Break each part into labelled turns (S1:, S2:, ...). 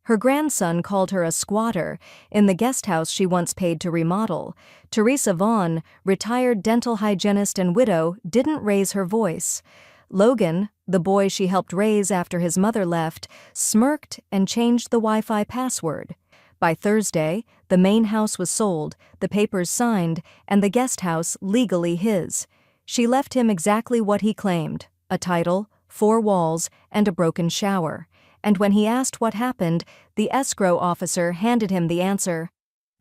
S1: Her grandson called her a squatter in the guest house she once paid to remodel. Teresa Vaughn, retired dental hygienist and widow, didn't raise her voice. Logan, the boy she helped raise after his mother left, smirked and changed the Wi-Fi password. By Thursday, the main house was sold, the papers signed, and the guest house legally his. She left him exactly what he claimed: a title, 4 walls, and a broken shower. And when he asked what happened, the escrow officer handed him the answer.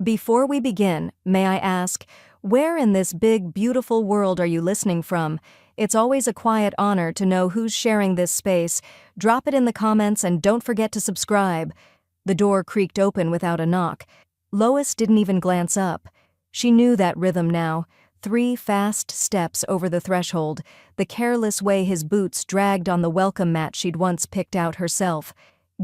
S1: "Before we begin, may I ask, where in this big, beautiful world are you listening from? It's always a quiet honor to know who's sharing this space. Drop it in the comments and don't forget to subscribe." The door creaked open without a knock. Lois didn't even glance up. She knew that rhythm now. 3 fast steps over the threshold, the careless way his boots dragged on the welcome mat she'd once picked out herself.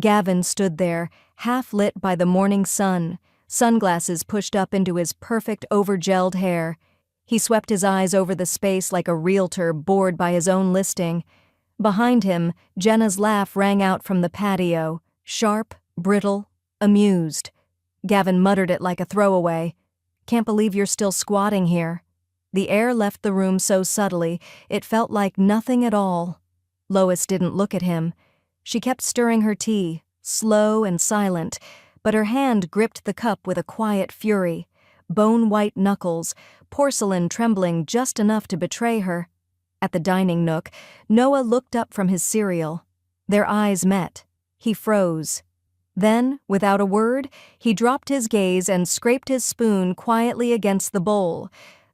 S1: Gavin stood there, half-lit by the morning sun, sunglasses pushed up into his perfect over-gelled hair. He swept his eyes over the space like a realtor bored by his own listing. Behind him, Jenna's laugh rang out from the patio, sharp, brittle, amused. Gavin muttered it like a throwaway. "Can't believe you're still squatting here." The air left the room so subtly, it felt like nothing at all. Lois didn't look at him. She kept stirring her tea, slow and silent, but her hand gripped the cup with a quiet fury. Bone-white knuckles, porcelain trembling just enough to betray her. At the dining nook, Noah looked up from his cereal. Their eyes met. He froze. Then, without a word, he dropped his gaze and scraped his spoon quietly against the bowl.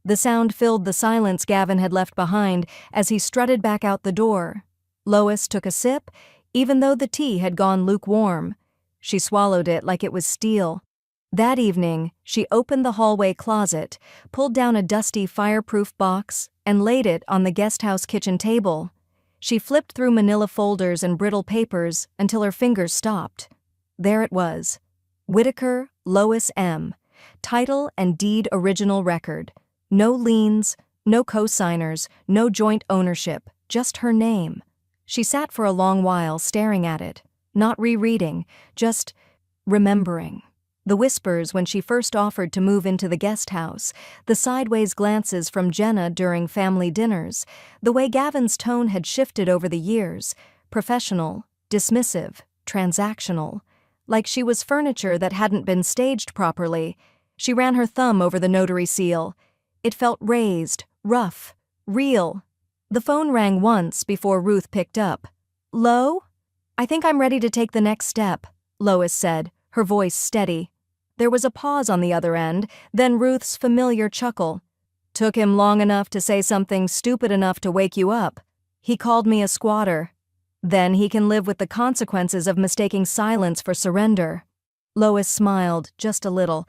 S1: The sound filled the silence Gavin had left behind as he strutted back out the door. Lois took a sip, even though the tea had gone lukewarm. She swallowed it like it was steel. That evening, she opened the hallway closet, pulled down a dusty fireproof box, and laid it on the guest house kitchen table. She flipped through manila folders and brittle papers until her fingers stopped. There it was. Whitaker, Lois M. Title and deed original record. No liens, no co-signers, no joint ownership, just her name. She sat for a long while staring at it, not rereading, just remembering. The whispers when she first offered to move into the guest house, the sideways glances from Jenna during family dinners, the way Gavin's tone had shifted over the years, professional, dismissive, transactional, like she was furniture that hadn't been staged properly. She ran her thumb over the notary seal. It felt raised, rough, real. The phone rang once before Ruth picked up. "Lo? I think I'm ready to take the next step," Lois said, her voice steady. There was a pause on the other end, then Ruth's familiar chuckle. "Took him long enough to say something stupid enough to wake you up. He called me a squatter. Then he can live with the consequences of mistaking silence for surrender." Lois smiled, just a little,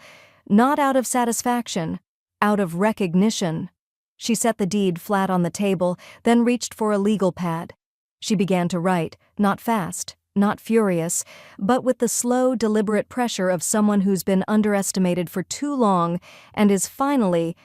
S1: not out of satisfaction, out of recognition. She set the deed flat on the table, then reached for a legal pad. She began to write, not fast, not furious, but with the slow, deliberate pressure of someone who's been underestimated for too long and is finally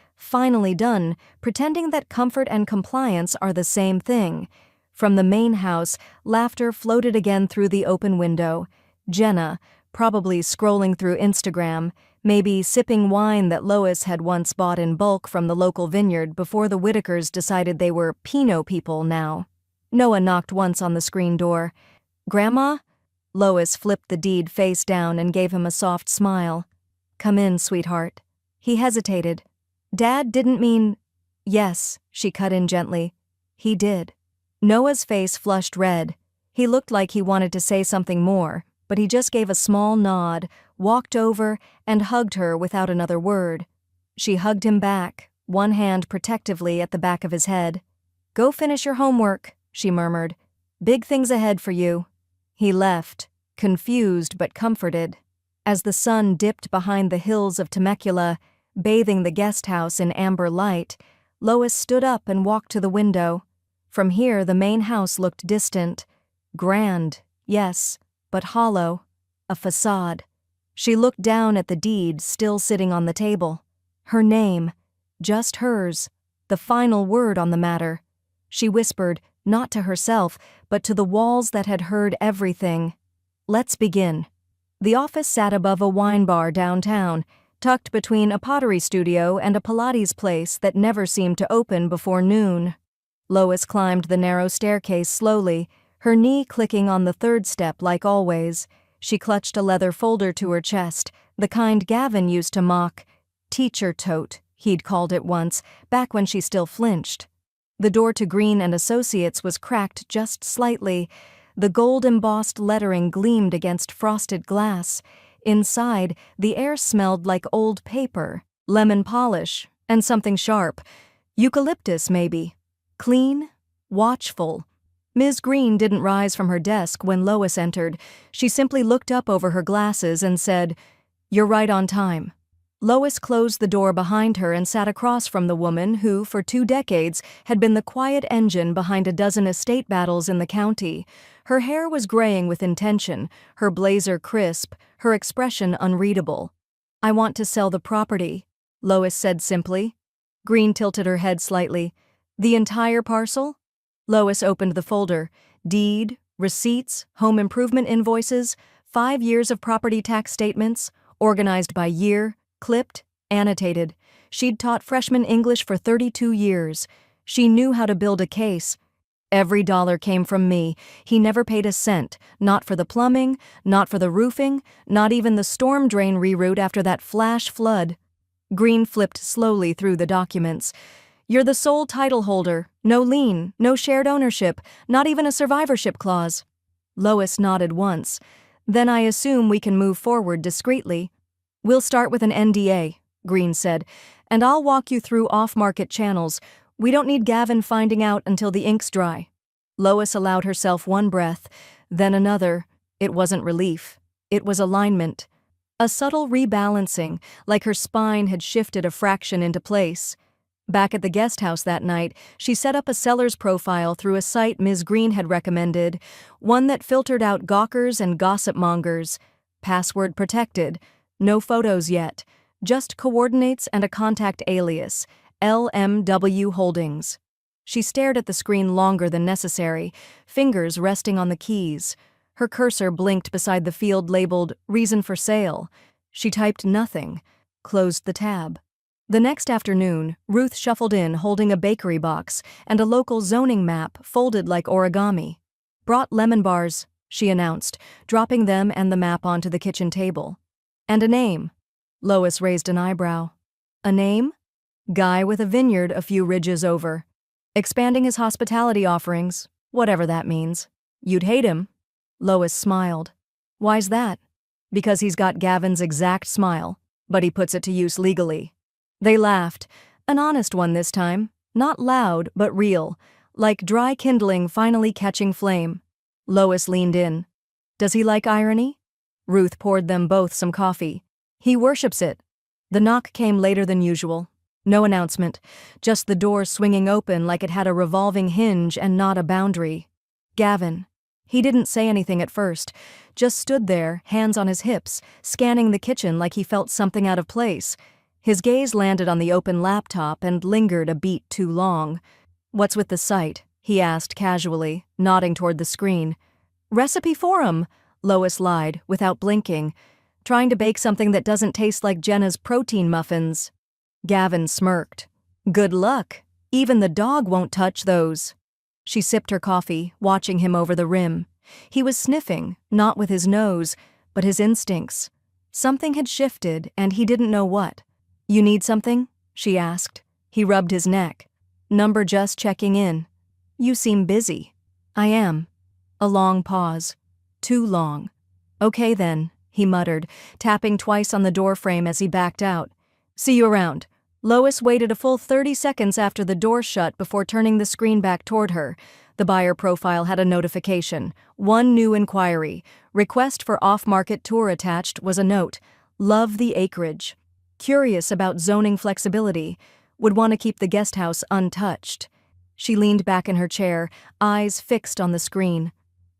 S1: done, pretending that comfort and compliance are the same thing. From the main house, laughter floated again through the open window. Jenna, probably scrolling through Instagram, maybe sipping wine that Lois had once bought in bulk from the local vineyard before the Whitakers decided they were Pinot people now. Noah knocked once on the screen door. "Grandma?" Lois flipped the deed face down and gave him a soft smile. "Come in, sweetheart." He hesitated. "Dad didn't mean—" "Yes," she cut in gently. "He did." Noah's face flushed red. He looked like he wanted to say something more, but he just gave a small nod, walked over, and hugged her without another word. She hugged him back, one hand protectively at the back of his head. "Go finish your homework," she murmured. "Big things ahead for you." He left, confused but comforted. As the sun dipped behind the hills of Temecula, bathing the guest house in amber light, Lois stood up and walked to the window. From here the main house looked distant. Grand, yes, but hollow. A facade. She looked down at the deed still sitting on the table. Her name, just hers, the final word on the matter. She whispered, not to herself, but to the walls that had heard everything. "Let's begin." The office sat above a wine bar downtown, tucked between a pottery studio and a Pilates place that never seemed to open before noon. Lois climbed the narrow staircase slowly, her knee clicking on the third step like always. She clutched a leather folder to her chest, the kind Gavin used to mock. Teacher tote, he'd called it once, back when she still flinched. The door to Green and Associates was cracked just slightly. The gold-embossed lettering gleamed against frosted glass. Inside, the air smelled like old paper, lemon polish, and something sharp. Eucalyptus, maybe. Clean, watchful. Ms. Green didn't rise from her desk when Lois entered. She simply looked up over her glasses and said, "You're right on time." Lois closed the door behind her and sat across from the woman who, for 2 decades, had been the quiet engine behind a dozen estate battles in the county. Her hair was graying with intention, her blazer crisp, her expression unreadable. "I want to sell the property," Lois said simply. Green tilted her head slightly. "The entire parcel?" Lois opened the folder. Deed, receipts, home improvement invoices, 5 years of property tax statements, organized by year, clipped, annotated. She'd taught freshman English for 32 years. She knew how to build a case. "Every dollar came from me. He never paid a cent, not for the plumbing, not for the roofing, not even the storm drain reroute after that flash flood." Green flipped slowly through the documents. "You're the sole title holder. No lien, no shared ownership, not even a survivorship clause." Lois nodded once. "Then I assume we can move forward discreetly." "We'll start with an NDA," Green said, "and I'll walk you through off-market channels. We don't need Gavin finding out until the ink's dry." Lois allowed herself one breath, then another. It wasn't relief. It was alignment. A subtle rebalancing, like her spine had shifted a fraction into place. Back at the Guesthouse that night, she set up a seller's profile through a site Ms. Green had recommended, one that filtered out gawkers and gossip mongers. Password protected. No photos yet. Just coordinates and a contact alias, LMW Holdings. She stared at the screen longer than necessary, fingers resting on the keys. Her cursor blinked beside the field labeled "Reason for Sale." She typed nothing, closed the tab. The next afternoon, Ruth shuffled in holding a bakery box and a local zoning map folded like origami. "Brought lemon bars," she announced, dropping them and the map onto the kitchen table. "And a name." Lois raised an eyebrow. "A name?" "Guy with a vineyard a few ridges over. Expanding his hospitality offerings, whatever that means. You'd hate him." Lois smiled. "Why's that?" "Because he's got Gavin's exact smile, but he puts it to use legally." They laughed, an honest one this time, not loud but real, like dry kindling finally catching flame. Lois leaned in. "Does he like irony?" Ruth poured them both some coffee. "He worships it." The knock came later than usual. No announcement, just the door swinging open like it had a revolving hinge and not a boundary. Gavin. He didn't say anything at first, just stood there, hands on his hips, scanning the kitchen like he felt something out of place. His gaze landed on the open laptop and lingered a beat too long. "What's with the site?" he asked casually, nodding toward the screen. "Recipe forum," Lois lied, without blinking. "Trying to bake something that doesn't taste like Jenna's protein muffins." Gavin smirked. "Good luck. Even the dog won't touch those." She sipped her coffee, watching him over the rim. He was sniffing, not with his nose, but his instincts. Something had shifted, and he didn't know what. "You need something?" she asked. He rubbed his neck. "Number just checking in." "You seem busy." "I am." A long pause. Too long. "Okay then," he muttered, tapping twice on the doorframe as he backed out. "See you around." Lois waited a full 30 seconds after the door shut before turning the screen back toward her. The buyer profile had a notification. One new inquiry. Request for off-market tour attached was a note. Love the acreage. Curious about zoning flexibility. Would want to keep the guest house untouched. She leaned back in her chair, eyes fixed on the screen.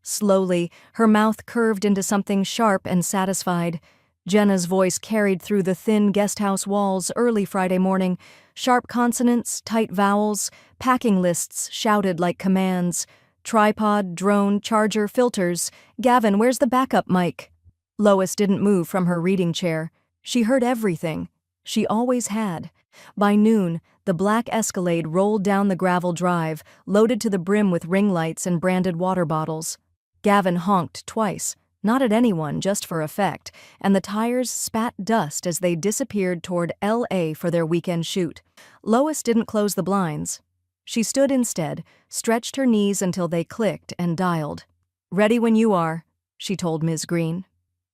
S1: Slowly, her mouth curved into something sharp and satisfied. Jenna's voice carried through the thin guesthouse walls early Friday morning. Sharp consonants, tight vowels, packing lists shouted like commands. Tripod, drone, charger, filters. "Gavin, where's the backup mic?" Lois didn't move from her reading chair. She heard everything. She always had. By noon, the black Escalade rolled down the gravel drive, loaded to the brim with ring lights and branded water bottles. Gavin honked twice, not at anyone, just for effect, and the tires spat dust as they disappeared toward L.A. for their weekend shoot. Lois didn't close the blinds. She stood instead, stretched her knees until they clicked, and dialed. "Ready when you are," she told Ms. Green.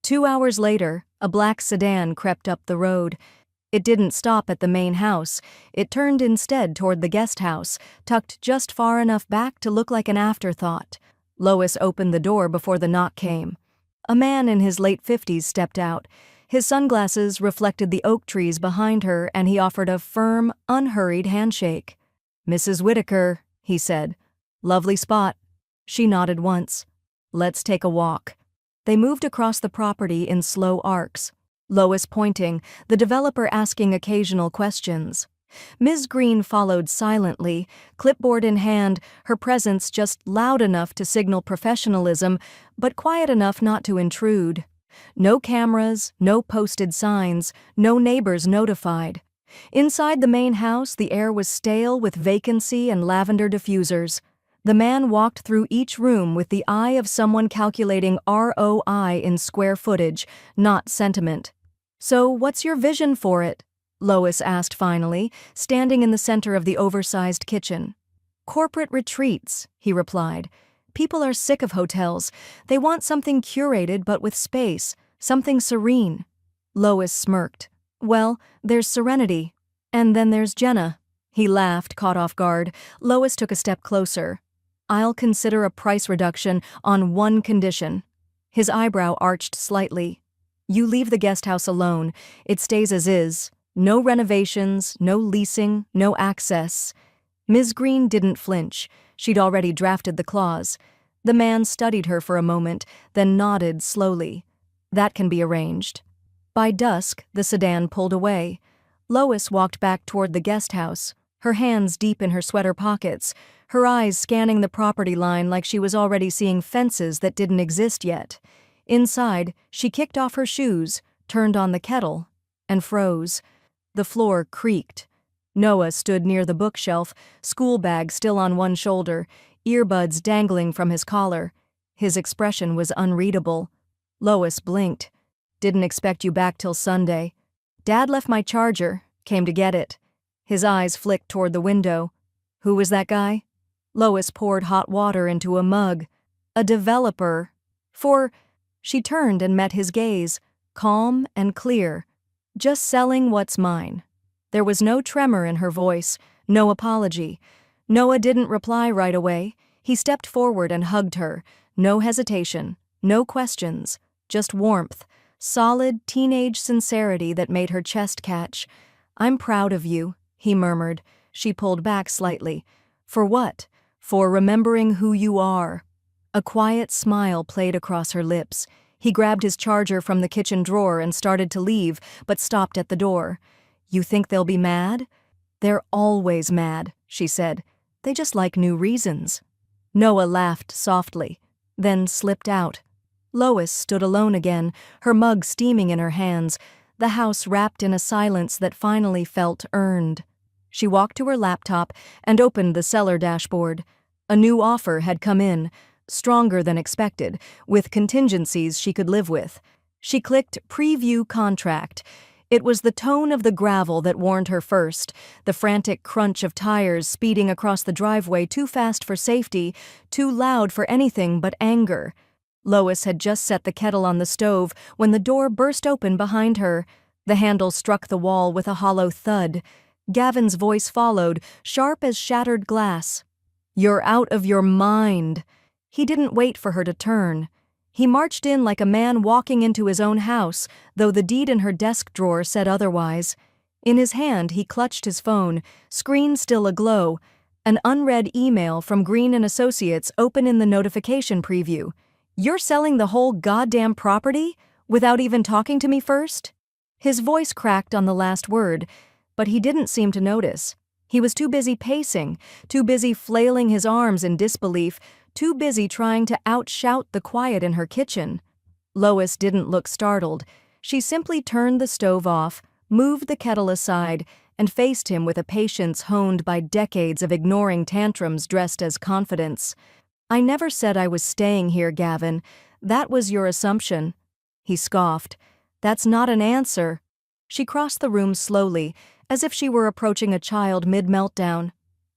S1: 2 hours later, a black sedan crept up the road. It didn't stop at the main house. It turned instead toward the guest house, tucked just far enough back to look like an afterthought. Lois opened the door before the knock came. A man in his late 50s stepped out. His sunglasses reflected the oak trees behind her, and he offered a firm, unhurried handshake. "Mrs. Whitaker," he said. "Lovely spot." She nodded once. "Let's take a walk." They moved across the property in slow arcs. Lois pointing, the developer asking occasional questions. Ms. Green followed silently, clipboard in hand, her presence just loud enough to signal professionalism, but quiet enough not to intrude. No cameras, no posted signs, no neighbors notified. Inside the main house, the air was stale with vacancy and lavender diffusers. The man walked through each room with the eye of someone calculating ROI in square footage, not sentiment. "So what's your vision for it?" Lois asked finally, standing in the center of the oversized kitchen. "Corporate retreats," he replied. "People are sick of hotels. They want something curated but with space, something serene." Lois smirked. "Well, there's Serenity. And then there's Jenna." He laughed, caught off guard. Lois took a step closer. "I'll consider a price reduction on one condition." His eyebrow arched slightly. "You leave the guest house alone. It stays as is. No renovations, no leasing, no access." Ms. Green didn't flinch. She'd already drafted the clause. The man studied her for a moment, then nodded slowly. "That can be arranged." By dusk, the sedan pulled away. Lois walked back toward the guest house, her hands deep in her sweater pockets, her eyes scanning the property line like she was already seeing fences that didn't exist yet. Inside, she kicked off her shoes, turned on the kettle, and froze. The floor creaked. Noah stood near the bookshelf, school bag still on one shoulder, earbuds dangling from his collar. His expression was unreadable. Lois blinked. "Didn't expect you back till Sunday. Dad left my charger, came to get it." His eyes flicked toward the window. "Who was that guy?" Lois poured hot water into a mug. "A developer. For—" She turned and met his gaze, calm and clear. "Just selling what's mine." There was no tremor in her voice, no apology. Noah didn't reply right away. He stepped forward and hugged her. No hesitation, no questions, just warmth, solid teenage sincerity that made her chest catch. "I'm proud of you," he murmured. She pulled back slightly. "For what?" "For remembering who you are." A quiet smile played across her lips. He grabbed his charger from the kitchen drawer and started to leave, but stopped at the door. "You think they'll be mad?" "They're always mad," she said. "They just like new reasons." Noah laughed softly, then slipped out. Lois stood alone again, her mug steaming in her hands, the house wrapped in a silence that finally felt earned. She walked to her laptop and opened the seller dashboard. A new offer had come in, stronger than expected, with contingencies she could live with. She clicked Preview Contract. It was the tone of the gravel that warned her first, the frantic crunch of tires speeding across the driveway too fast for safety, too loud for anything but anger. Lois had just set the kettle on the stove when the door burst open behind her. The handle struck the wall with a hollow thud. Gavin's voice followed, sharp as shattered glass. "You're out of your mind." He didn't wait for her to turn. He marched in like a man walking into his own house, though the deed in her desk drawer said otherwise. In his hand, he clutched his phone, screen still aglow. An unread email from Green & Associates open in the notification preview. "You're selling the whole goddamn property? Without even talking to me first?" His voice cracked on the last word, but he didn't seem to notice. He was too busy pacing, too busy flailing his arms in disbelief, too busy trying to outshout the quiet in her kitchen. Lois didn't look startled. She simply turned the stove off, moved the kettle aside, and faced him with a patience honed by decades of ignoring tantrums dressed as confidence. "I never said I was staying here, Gavin. That was your assumption." He scoffed. "That's not an answer." She crossed the room slowly, as if she were approaching a child mid-meltdown.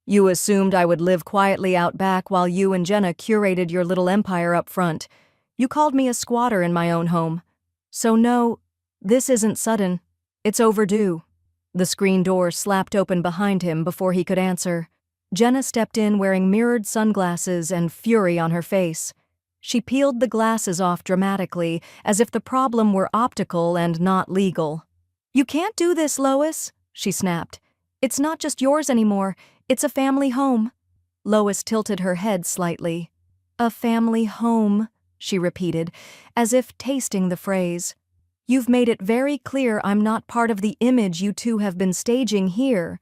S1: "You assumed I would live quietly out back while you and Jenna curated your little empire up front. You called me a squatter in my own home. So no, this isn't sudden. It's overdue." The screen door slapped open behind him before he could answer. Jenna stepped in wearing mirrored sunglasses and fury on her face. She peeled the glasses off dramatically, as if the problem were optical and not legal. "You can't do this, Lois," she snapped. "It's not just yours anymore. It's a family home." Lois tilted her head slightly. "A family home," she repeated, as if tasting the phrase. "You've made it very clear I'm not part of the image you two have been staging here."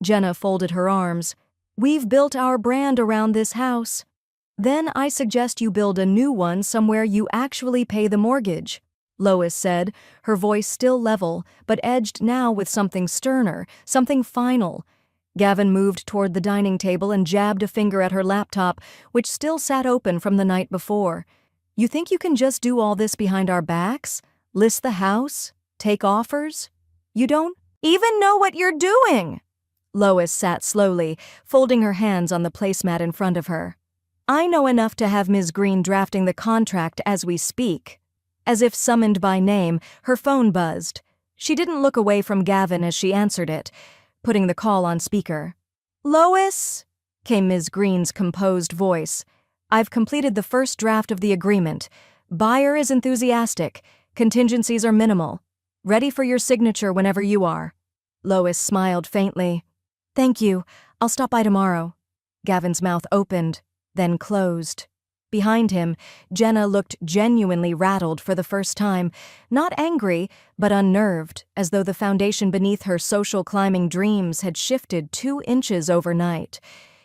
S1: Jenna folded her arms. "We've built our brand around this house. Then I suggest you build a new one somewhere you actually pay the mortgage," Lois said, her voice still level, but edged now with something sterner, something final. Gavin moved toward the dining table and jabbed a finger at her laptop, which still sat open from the night before. "You think you can just do all this behind our backs? List the house? Take offers? You don't even know what you're doing!" Lois sat slowly, folding her hands on the placemat in front of her. "I know enough to have Ms. Green drafting the contract as we speak." As if summoned by name, her phone buzzed. She didn't look away from Gavin as she answered it, putting the call on speaker. "Lois," came Ms. Green's composed voice. "I've completed the first draft of the agreement. Buyer is enthusiastic. Contingencies are minimal. Ready for your signature whenever you are." Lois smiled faintly. "Thank you. I'll stop by tomorrow." Gavin's mouth opened, then closed. Behind him, Jenna looked genuinely rattled for the first time, not angry, but unnerved, as though the foundation beneath her social climbing dreams had shifted 2 inches overnight.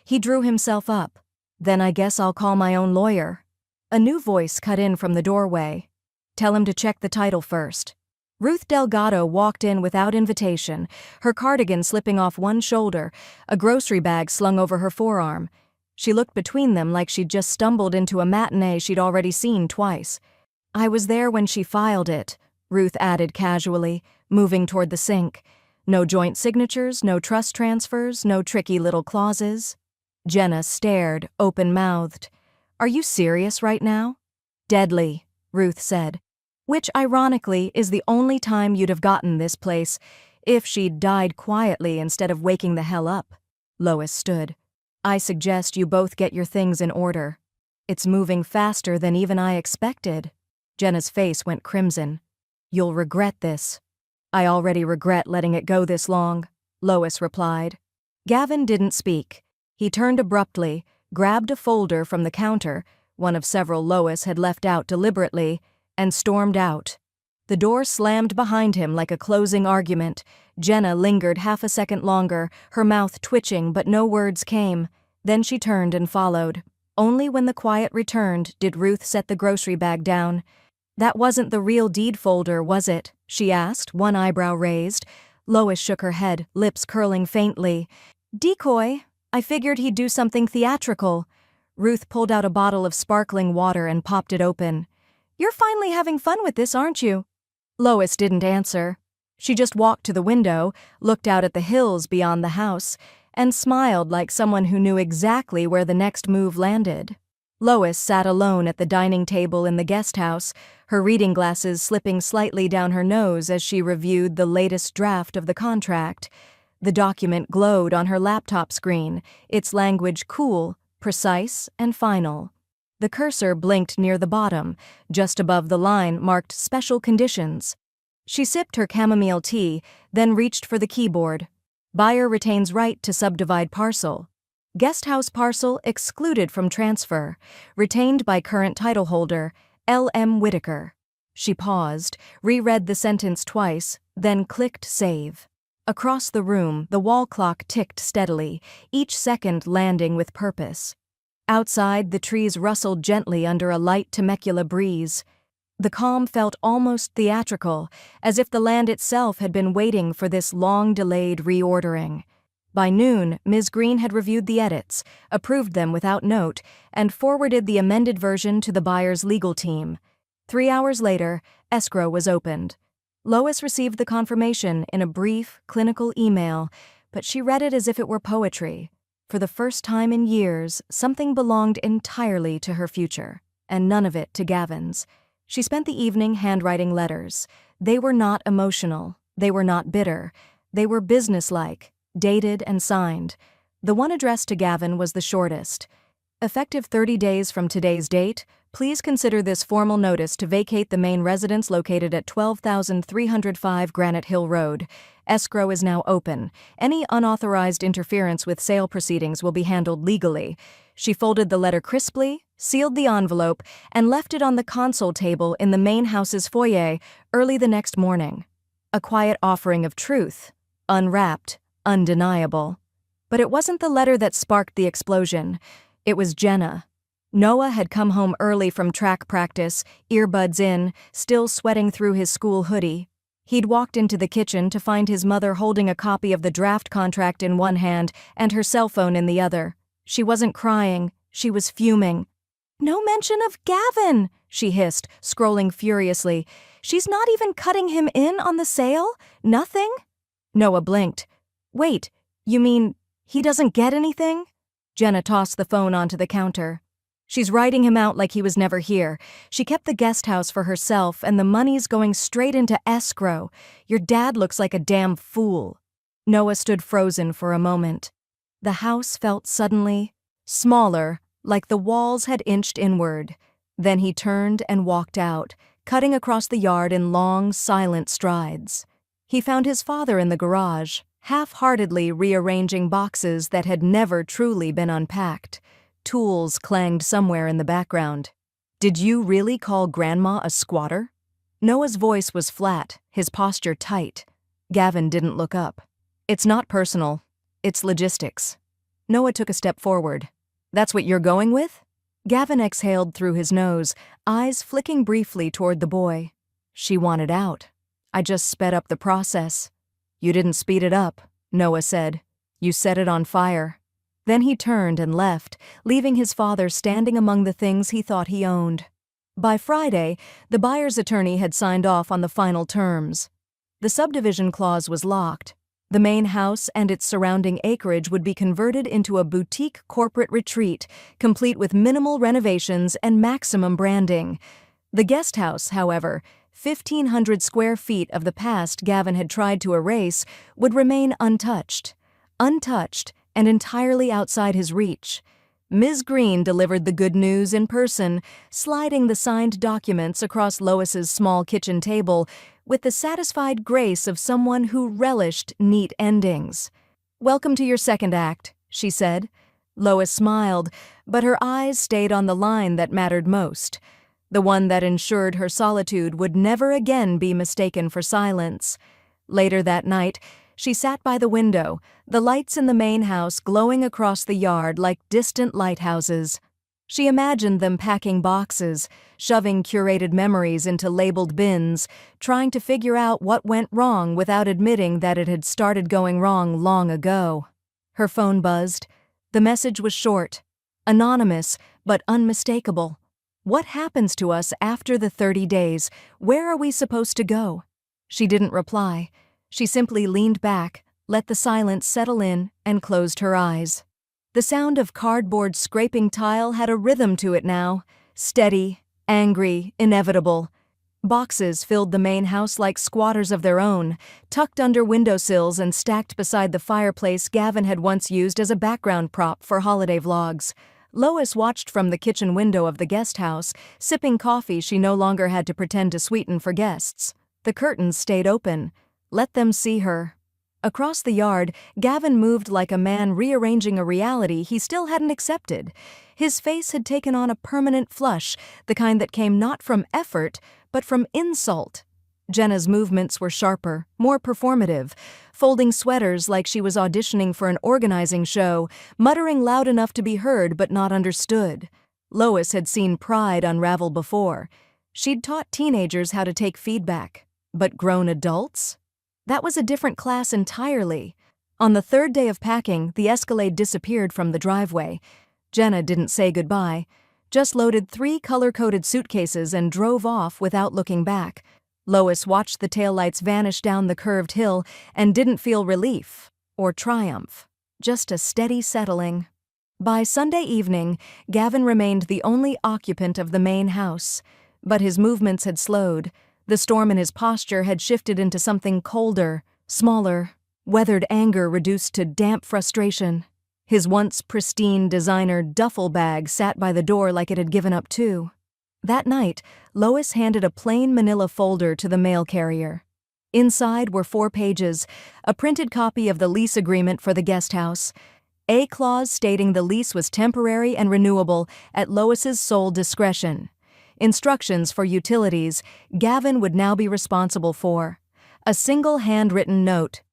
S1: He drew himself up. "Then I guess I'll call my own lawyer." A new voice cut in from the doorway. "Tell him to check the title first." Ruth Delgado walked in without invitation, her cardigan slipping off one shoulder, a grocery bag slung over her forearm. She looked between them like she'd just stumbled into a matinee she'd already seen twice. "I was there when she filed it," Ruth added casually, moving toward the sink. "No joint signatures, no trust transfers, no tricky little clauses." Jenna stared, open-mouthed. "Are you serious right now?" "Deadly," Ruth said. "Which, ironically, is the only time you'd have gotten this place, if she'd died quietly instead of waking the hell up." Lois stood. "I suggest you both get your things in order. It's moving faster than even I expected." Jenna's face went crimson. "You'll regret this." "I already regret letting it go this long," Lois replied. Gavin didn't speak. He turned abruptly, grabbed a folder from the counter, one of several Lois had left out deliberately, and stormed out. The door slammed behind him like a closing argument. Jenna lingered half a second longer, her mouth twitching but no words came. Then she turned and followed. Only when the quiet returned did Ruth set the grocery bag down. "That wasn't the real deed folder, was it?" she asked, one eyebrow raised. Lois shook her head, lips curling faintly. "Decoy. I figured he'd do something theatrical." Ruth pulled out a bottle of sparkling water and popped it open. "You're finally having fun with this, aren't you?" Lois didn't answer. She just walked to the window, looked out at the hills beyond the house, and smiled like someone who knew exactly where the next move landed. Lois sat alone at the dining table in the guest house, her reading glasses slipping slightly down her nose as she reviewed the latest draft of the contract. The document glowed on her laptop screen, its language cool, precise, and final. The cursor blinked near the bottom, just above the line marked Special Conditions. She sipped her chamomile tea, then reached for the keyboard. Buyer retains right to subdivide parcel. Guesthouse parcel excluded from transfer. Retained by current title holder, L.M. Whitaker. She paused, reread the sentence twice, then clicked save. Across the room, the wall clock ticked steadily, each second landing with purpose. Outside, the trees rustled gently under a light Temecula breeze. The calm felt almost theatrical, as if the land itself had been waiting for this long-delayed reordering. By noon, Ms. Green had reviewed the edits, approved them without note, and forwarded the amended version to the buyer's legal team. 3 hours later, escrow was opened. Lois received the confirmation in a brief, clinical email, but she read it as if it were poetry. For the first time in years, something belonged entirely to her future, and none of it to Gavin's. She spent the evening handwriting letters. They were not emotional. They were not bitter. They were businesslike, dated and signed. The one addressed to Gavin was the shortest. Effective 30 days from today's date, please consider this formal notice to vacate the main residence located at 12,305 Granite Hill Road. Escrow is now open. Any unauthorized interference with sale proceedings will be handled legally. She folded the letter crisply, sealed the envelope, and left it on the console table in the main house's foyer early the next morning. A quiet offering of truth, unwrapped, undeniable. But it wasn't the letter that sparked the explosion. It was Jenna. Noah had come home early from track practice, earbuds in, still sweating through his school hoodie. He'd walked into the kitchen to find his mother holding a copy of the draft contract in one hand and her cell phone in the other. She wasn't crying. She was fuming. "No mention of Gavin," she hissed, scrolling furiously. "She's not even cutting him in on the sale? Nothing?" Noah blinked. "Wait, you mean he doesn't get anything?" Jenna tossed the phone onto the counter. "She's writing him out like he was never here. She kept the guest house for herself, and the money's going straight into escrow. Your dad looks like a damn fool." Noah stood frozen for a moment. The house felt suddenly smaller, like the walls had inched inward. Then he turned and walked out, cutting across the yard in long, silent strides. He found his father in the garage, half-heartedly rearranging boxes that had never truly been unpacked. Tools clanged somewhere in the background. "Did you really call Grandma a squatter?" Noah's voice was flat, his posture tight. Gavin didn't look up. "It's not personal. It's logistics." Noah took a step forward. "That's what you're going with?" Gavin exhaled through his nose, eyes flicking briefly toward the boy. "She wanted out. I just sped up the process." "You didn't speed it up," Noah said. "You set it on fire." Then he turned and left, leaving his father standing among the things he thought he owned. By Friday, the buyer's attorney had signed off on the final terms. The subdivision clause was locked. The main house and its surrounding acreage would be converted into a boutique corporate retreat, complete with minimal renovations and maximum branding. The guest house, however, 1,500 square feet of the past Gavin had tried to erase, would remain untouched. Untouched and entirely outside his reach. Ms. Green delivered the good news in person, sliding the signed documents across Lois's small kitchen table with the satisfied grace of someone who relished neat endings. "Welcome to your second act," she said. Lois smiled, but her eyes stayed on the line that mattered most, the one that ensured her solitude would never again be mistaken for silence. Later that night, she sat by the window, the lights in the main house glowing across the yard like distant lighthouses. She imagined them packing boxes, shoving curated memories into labeled bins, trying to figure out what went wrong without admitting that it had started going wrong long ago. Her phone buzzed. The message was short, anonymous, but unmistakable. "What happens to us after the 30 days? Where are we supposed to go?" She didn't reply. She simply leaned back, let the silence settle in, and closed her eyes. The sound of cardboard scraping tile had a rhythm to it now, steady, angry, inevitable. Boxes filled the main house like squatters of their own, tucked under windowsills and stacked beside the fireplace Gavin had once used as a background prop for holiday vlogs. Lois watched from the kitchen window of the guest house, sipping coffee she no longer had to pretend to sweeten for guests. The curtains stayed open. Let them see her. Across the yard, Gavin moved like a man rearranging a reality he still hadn't accepted. His face had taken on a permanent flush, the kind that came not from effort, but from insult. Jenna's movements were sharper, more performative, folding sweaters like she was auditioning for an organizing show, muttering loud enough to be heard but not understood. Lois had seen pride unravel before. She'd taught teenagers how to take feedback. But grown adults? That was a different class entirely. On the third day of packing, the Escalade disappeared from the driveway. Jenna didn't say goodbye, just loaded 3 color-coded suitcases and drove off without looking back. Lois watched the taillights vanish down the curved hill and didn't feel relief or triumph, just a steady settling. By Sunday evening, Gavin remained the only occupant of the main house, but his movements had slowed. The storm in his posture had shifted into something colder, smaller, weathered anger reduced to damp frustration. His once pristine designer duffel bag sat by the door like it had given up too. That night, Lois handed a plain manila folder to the mail carrier. Inside were 4 pages, a printed copy of the lease agreement for the guest house, a clause stating the lease was temporary and renewable at Lois's sole discretion. Instructions for utilities Gavin would now be responsible for. A single handwritten note.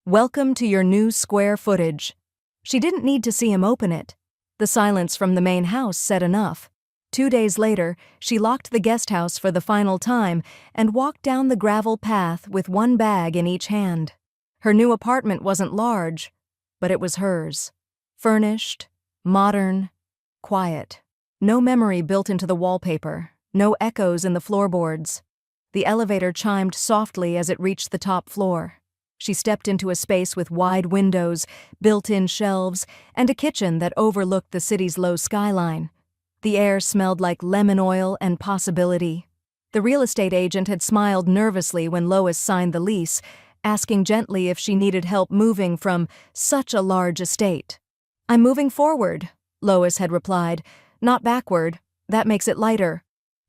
S1: "Welcome to your new square footage." She didn't need to see him open it. The silence from the main house said enough. 2 days later, she locked the guest house for the final time and walked down the gravel path with 1 bag in each hand. Her new apartment wasn't large, but it was hers. Furnished, modern, quiet. No memory built into the wallpaper, no echoes in the floorboards. The elevator chimed softly as it reached the top floor. She stepped into a space with wide windows, built-in shelves, and a kitchen that overlooked the city's low skyline. The air smelled like lemon oil and possibility. The real estate agent had smiled nervously when Lois signed the lease, asking gently if she needed help moving from such a large estate. "I'm moving forward," Lois had replied, "not backward. That makes it lighter."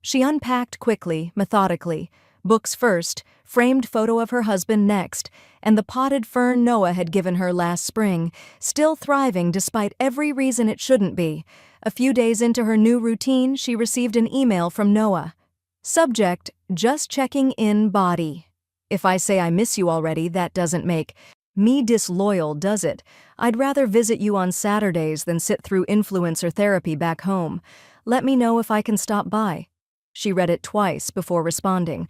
S1: She unpacked quickly, methodically, books first, framed photo of her husband next, and the potted fern Noah had given her last spring, still thriving despite every reason it shouldn't be. A few days into her new routine, she received an email from Noah. Subject, "Just checking in body." "If I say I miss you already, that doesn't make me disloyal, does it? I'd rather visit you on Saturdays than sit through influencer therapy back home. Let me know if I can stop by." She read it twice before responding.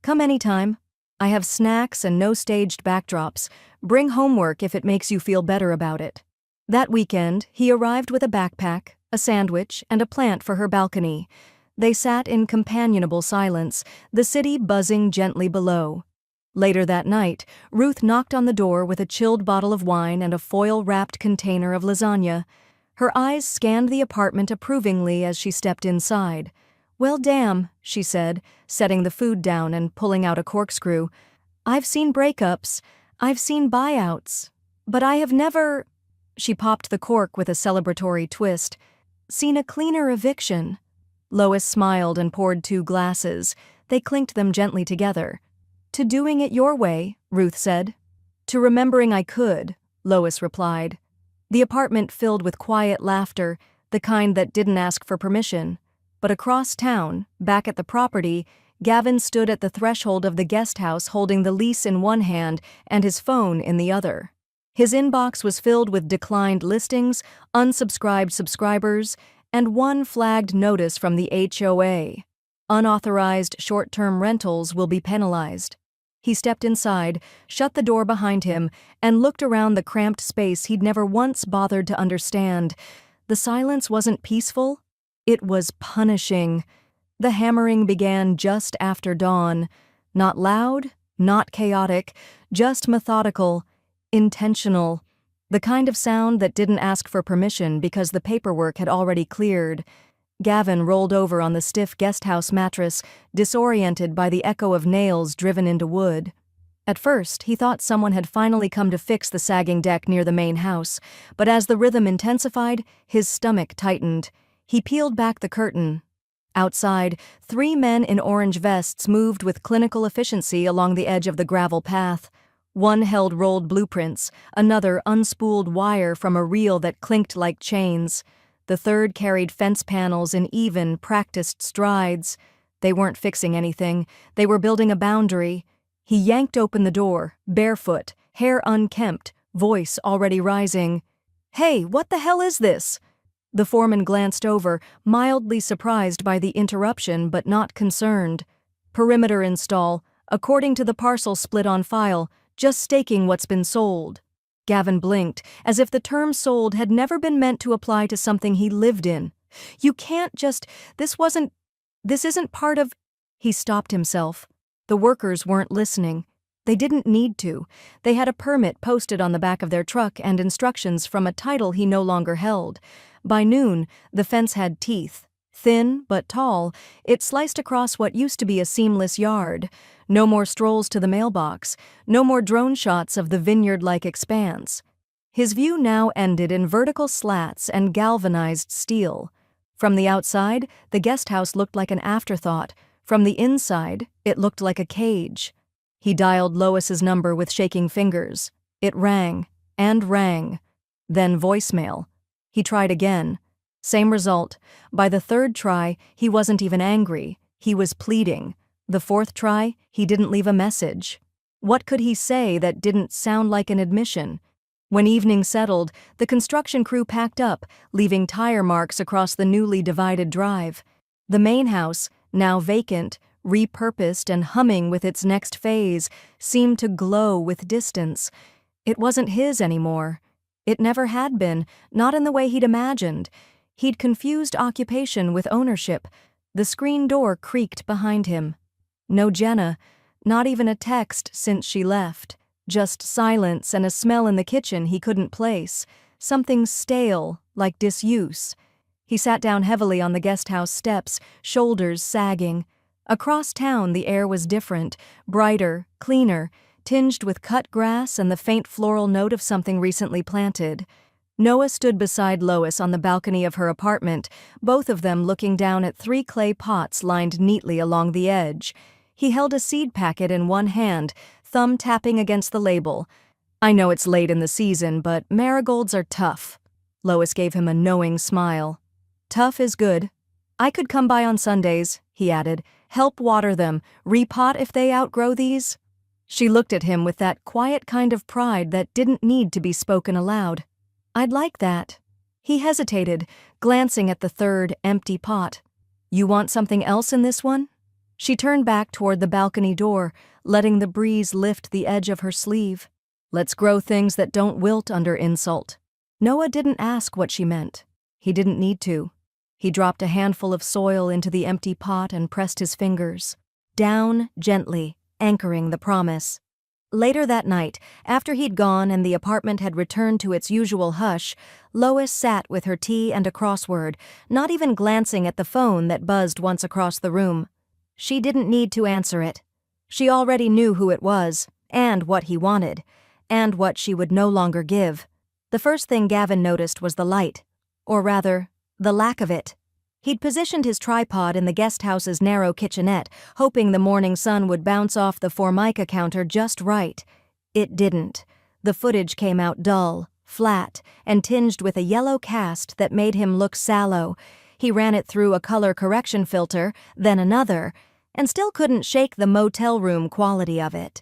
S1: "Come anytime. I have snacks and no staged backdrops. Bring homework if it makes you feel better about it." That weekend, he arrived with a backpack, a sandwich, and a plant for her balcony. They sat in companionable silence, the city buzzing gently below. Later that night, Ruth knocked on the door with a chilled bottle of wine and a foil-wrapped container of lasagna. Her eyes scanned the apartment approvingly as she stepped inside. "Well, damn," she said, setting the food down and pulling out a corkscrew. "I've seen breakups, I've seen buyouts, but I have never—" She popped the cork with a celebratory twist. "Seen a cleaner eviction." Lois smiled and poured 2 glasses. They clinked them gently together. "To doing it your way," Ruth said. "To remembering I could," Lois replied. The apartment filled with quiet laughter, the kind that didn't ask for permission. But across town, back at the property, Gavin stood at the threshold of the guest house holding the lease in one hand and his phone in the other. His inbox was filled with declined listings, unsubscribed subscribers, and 1 flagged notice from the HOA. Unauthorized short-term rentals will be penalized. He stepped inside, shut the door behind him, and looked around the cramped space he'd never once bothered to understand. The silence wasn't peaceful. It was punishing. The hammering began just after dawn. Not loud, not chaotic, just methodical, intentional. The kind of sound that didn't ask for permission because the paperwork had already cleared. Gavin rolled over on the stiff guesthouse mattress, disoriented by the echo of nails driven into wood. At first, he thought someone had finally come to fix the sagging deck near the main house, but as the rhythm intensified, his stomach tightened. He peeled back the curtain. Outside, 3 men in orange vests moved with clinical efficiency along the edge of the gravel path. One held rolled blueprints, another unspooled wire from a reel that clinked like chains. The third carried fence panels in even, practiced strides. They weren't fixing anything. They were building a boundary. He yanked open the door, barefoot, hair unkempt, voice already rising. "Hey, what the hell is this?" The foreman glanced over, mildly surprised by the interruption but not concerned. Perimeter install, according to the parcel split on file, just staking what's been sold. Gavin blinked, as if the term sold had never been meant to apply to something he lived in. You can't just, this isn't part of. He stopped himself. The workers weren't listening. They didn't need to. They had a permit posted on the back of their truck and instructions from a title he no longer held. By noon, the fence had teeth. Thin but tall, it sliced across what used to be a seamless yard. No more strolls to the mailbox, no more drone shots of the vineyard-like expanse. His view now ended in vertical slats and galvanized steel. From the outside, the guest house looked like an afterthought. From the inside, it looked like a cage. He dialed Lois's number with shaking fingers. It rang, and rang. Then voicemail. He tried again. Same result. By the third try, he wasn't even angry. He was pleading. The fourth try, he didn't leave a message. What could he say that didn't sound like an admission? When evening settled, the construction crew packed up, leaving tire marks across the newly divided drive. The main house, now vacant, repurposed and humming with its next phase, seemed to glow with distance. It wasn't his anymore. It never had been, not in the way he'd imagined. He'd confused occupation with ownership. The screen door creaked behind him. No Jenna, not even a text since she left. Just silence and a smell in the kitchen he couldn't place. Something stale, like disuse. He sat down heavily on the guest house steps, shoulders sagging. Across town the air was different, brighter, cleaner, tinged with cut grass and the faint floral note of something recently planted. Noah stood beside Lois on the balcony of her apartment, both of them looking down at 3 clay pots lined neatly along the edge. He held a seed packet in one hand, thumb tapping against the label. "I know it's late in the season, but marigolds are tough." Lois gave him a knowing smile. "Tough is good. I could come by on Sundays," he added. "Help water them, repot if they outgrow these." She looked at him with that quiet kind of pride that didn't need to be spoken aloud. "I'd like that." He hesitated, glancing at the third, empty pot. "You want something else in this one?" She turned back toward the balcony door, letting the breeze lift the edge of her sleeve. "Let's grow things that don't wilt under insult." Noah didn't ask what she meant. He didn't need to. He dropped a handful of soil into the empty pot and pressed his fingers. Down, gently, anchoring the promise. Later that night, after he'd gone and the apartment had returned to its usual hush, Lois sat with her tea and a crossword, not even glancing at the phone that buzzed once across the room. She didn't need to answer it. She already knew who it was, and what he wanted, and what she would no longer give. The first thing Gavin noticed was the light, or rather, the lack of it. He'd positioned his tripod in the guest house's narrow kitchenette, hoping the morning sun would bounce off the Formica counter just right. It didn't. The footage came out dull, flat, and tinged with a yellow cast that made him look sallow. He ran it through a color correction filter, then another, and still couldn't shake the motel room quality of it.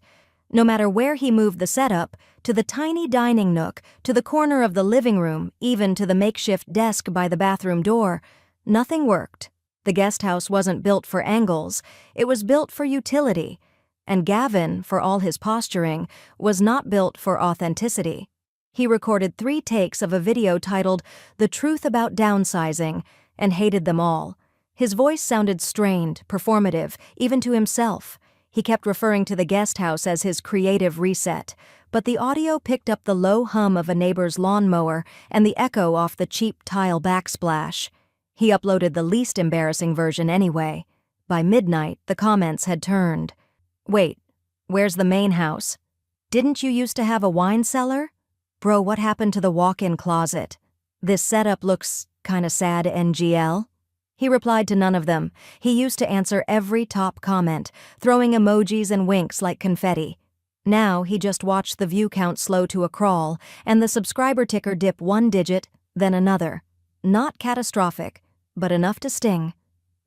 S1: No matter where he moved the setup, to the tiny dining nook, to the corner of the living room, even to the makeshift desk by the bathroom door, nothing worked. The guest house wasn't built for angles, it was built for utility. And Gavin, for all his posturing, was not built for authenticity. He recorded 3 takes of a video titled "The Truth About Downsizing," and hated them all. His voice sounded strained, performative, even to himself. He kept referring to the guest house as his creative reset, but the audio picked up the low hum of a neighbor's lawnmower and the echo off the cheap tile backsplash. He uploaded the least embarrassing version anyway. By midnight, the comments had turned. "Wait, where's the main house? Didn't you used to have a wine cellar? Bro, what happened to the walk-in closet? This setup looks kinda sad, NGL." He replied to none of them. He used to answer every top comment, throwing emojis and winks like confetti. Now he just watched the view count slow to a crawl, and the subscriber ticker dip 1 digit, then another. Not catastrophic, but enough to sting.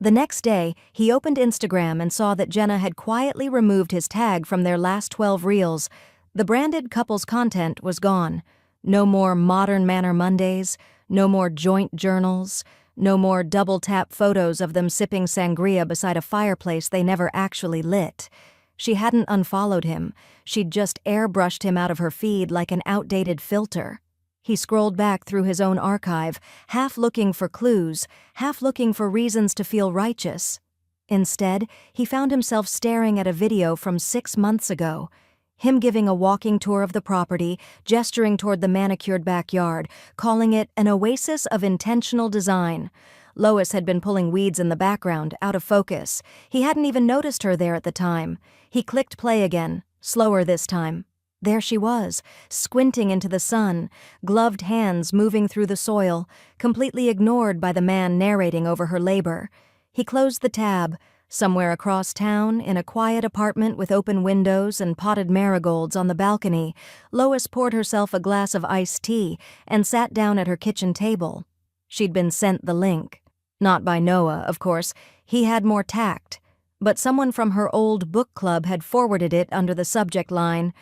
S1: The next day, he opened Instagram and saw that Jenna had quietly removed his tag from their last 12 reels. The branded couple's content was gone. No more modern manner Mondays, no more joint journals, no more double-tap photos of them sipping sangria beside a fireplace they never actually lit. She hadn't unfollowed him, she'd just airbrushed him out of her feed like an outdated filter. He scrolled back through his own archive, half looking for clues, half looking for reasons to feel righteous. Instead, he found himself staring at a video from 6 months ago. Him giving a walking tour of the property, gesturing toward the manicured backyard, calling it an oasis of intentional design. Lois had been pulling weeds in the background, out of focus. He hadn't even noticed her there at the time. He clicked play again, slower this time. There she was, squinting into the sun, gloved hands moving through the soil, completely ignored by the man narrating over her labor. He closed the tab. Somewhere across town, in a quiet apartment with open windows and potted marigolds on the balcony, Lois poured herself a glass of iced tea and sat down at her kitchen table. She'd been sent the link. Not by Noah, of course. He had more tact. But someone from her old book club had forwarded it under the subject line,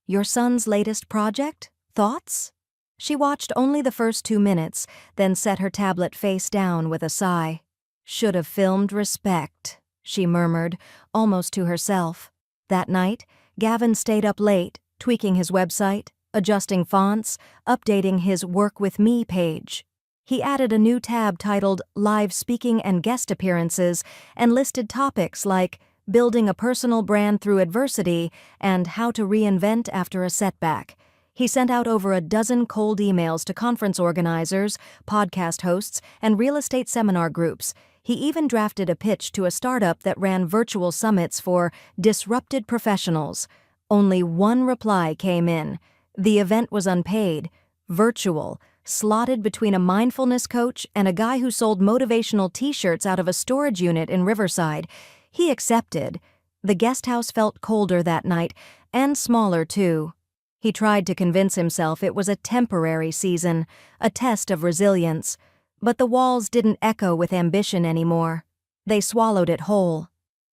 S1: "Your son's latest project? Thoughts?" She watched only the first 2 minutes, then set her tablet face down with a sigh. "Should have filmed respect," she murmured, almost to herself. That night, Gavin stayed up late, tweaking his website, adjusting fonts, updating his Work With Me page. He added a new tab titled Live Speaking and Guest Appearances and listed topics like building a personal brand through adversity and how to reinvent after a setback. He sent out over a dozen cold emails to conference organizers, podcast hosts, and real estate seminar groups. He even drafted a pitch to a startup that ran virtual summits for disrupted professionals. Only one reply came in. The event was unpaid, virtual, slotted between a mindfulness coach and a guy who sold motivational t-shirts out of a storage unit in Riverside. He accepted. The Guesthouse felt colder that night, and smaller too. He tried to convince himself it was a temporary season, a test of resilience. But the walls didn't echo with ambition anymore. They swallowed it whole.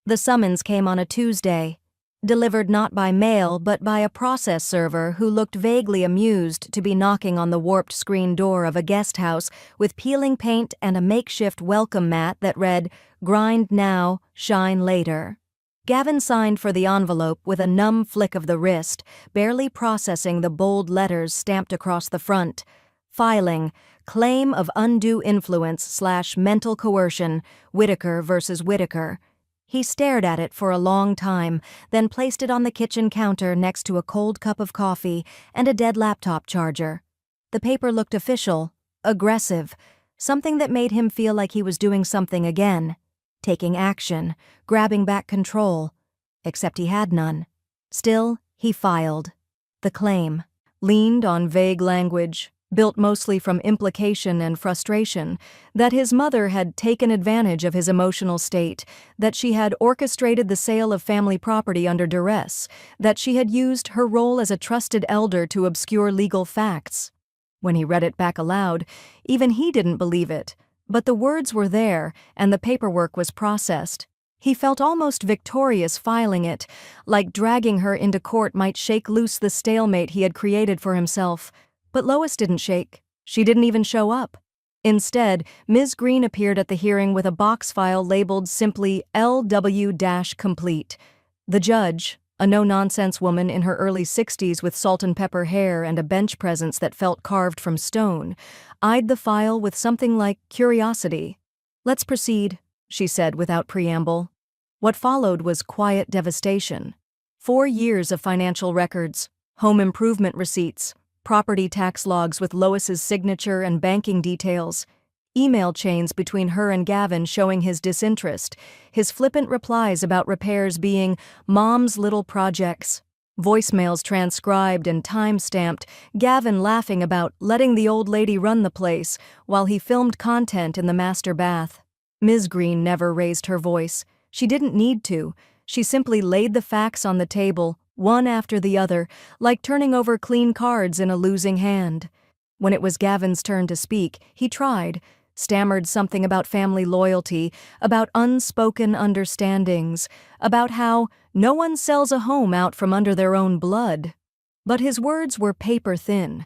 S1: The summons came on a Tuesday, delivered not by mail but by a process server who looked vaguely amused to be knocking on the warped screen door of a guest house with peeling paint and a makeshift welcome mat that read, "Grind now, shine later." Gavin signed for the envelope with a numb flick of the wrist, barely processing the bold letters stamped across the front. Filing, claim of undue influence/mental coercion, Whitaker versus Whitaker. He stared at it for a long time, then placed it on the kitchen counter next to a cold cup of coffee and a dead laptop charger. The paper looked official, aggressive, something that made him feel like he was doing something again, taking action, grabbing back control. Except he had none. Still, he filed. The claim leaned on vague language, built mostly from implication and frustration, that his mother had taken advantage of his emotional state, that she had orchestrated the sale of family property under duress, that she had used her role as a trusted elder to obscure legal facts. When he read it back aloud, even he didn't believe it, but the words were there and the paperwork was processed. He felt almost victorious filing it, like dragging her into court might shake loose the stalemate he had created for himself. But Lois didn't shake. She didn't even show up. Instead, Ms. Green appeared at the hearing with a box file labeled simply LW-complete. The judge, a no-nonsense woman in her early 60s with salt and pepper hair and a bench presence that felt carved from stone, eyed the file with something like curiosity. "Let's proceed," she said without preamble. What followed was quiet devastation. 4 years of financial records, home improvement receipts, property tax logs with Lois's signature and banking details, email chains between her and Gavin showing his disinterest, his flippant replies about repairs being mom's little projects, voicemails transcribed and time-stamped, Gavin laughing about letting the old lady run the place while he filmed content in the master bath. Ms. Green never raised her voice. She didn't need to. She simply laid the facts on the table, one after the other, like turning over clean cards in a losing hand. When it was Gavin's turn to speak, he tried, stammered something about family loyalty, about unspoken understandings, about how no one sells a home out from under their own blood. But his words were paper-thin.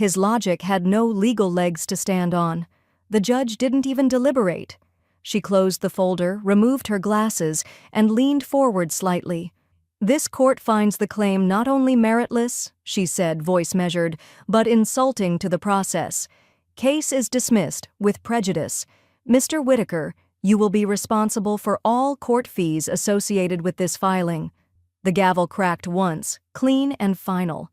S1: His logic had no legal legs to stand on. The judge didn't even deliberate. She closed the folder, removed her glasses, and leaned forward slightly. "This court finds the claim not only meritless," she said, voice measured, "but insulting to the process. Case is dismissed with prejudice. Mr. Whitaker, you will be responsible for all court fees associated with this filing." The gavel cracked once, clean and final.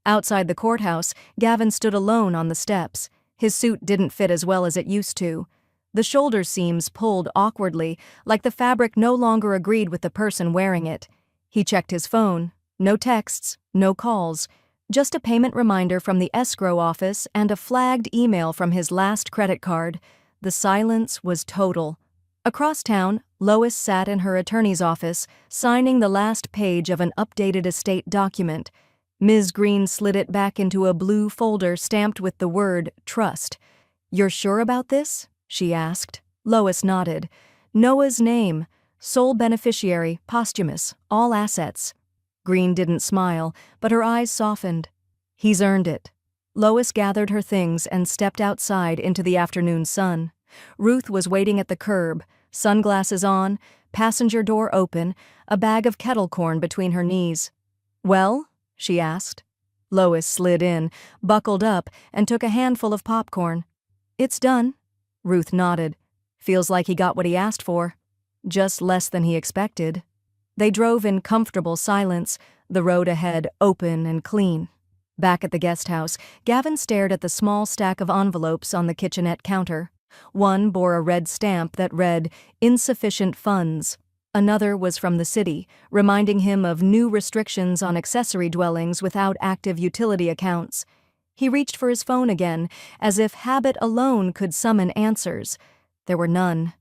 S1: Outside the courthouse, Gavin stood alone on the steps. His suit didn't fit as well as it used to. The shoulder seams pulled awkwardly, like the fabric no longer agreed with the person wearing it. He checked his phone. No texts, no calls. Just a payment reminder from the escrow office and a flagged email from his last credit card. The silence was total. Across town, Lois sat in her attorney's office, signing the last page of an updated estate document. Ms. Green slid it back into a blue folder stamped with the word trust. "You're sure about this?" she asked. Lois nodded. "Noah's name, sole beneficiary, posthumous, all assets." Green didn't smile, but her eyes softened. "He's earned it." Lois gathered her things and stepped outside into the afternoon sun. Ruth was waiting at the curb, sunglasses on, passenger door open, a bag of kettle corn between her knees. "Well?" she asked. Lois slid in, buckled up, and took a handful of popcorn. "It's done." Ruth nodded. "Feels like he got what he asked for. Just less than he expected." They drove in comfortable silence, the road ahead open and clean. Back at the guest house, Gavin stared at the small stack of envelopes on the kitchenette counter. One bore a red stamp that read, "Insufficient funds." Another was from the city, reminding him of new restrictions on accessory dwellings without active utility accounts. He reached for his phone again, as if habit alone could summon answers. There were none.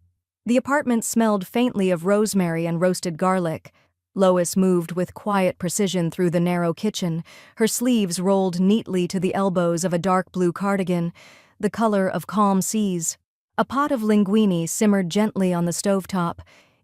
S1: The apartment smelled faintly of rosemary and roasted garlic. Lois moved with quiet precision through the narrow kitchen, her sleeves rolled neatly to the elbows of a dark blue cardigan, the color of calm seas. A pot of linguine simmered gently on the stovetop.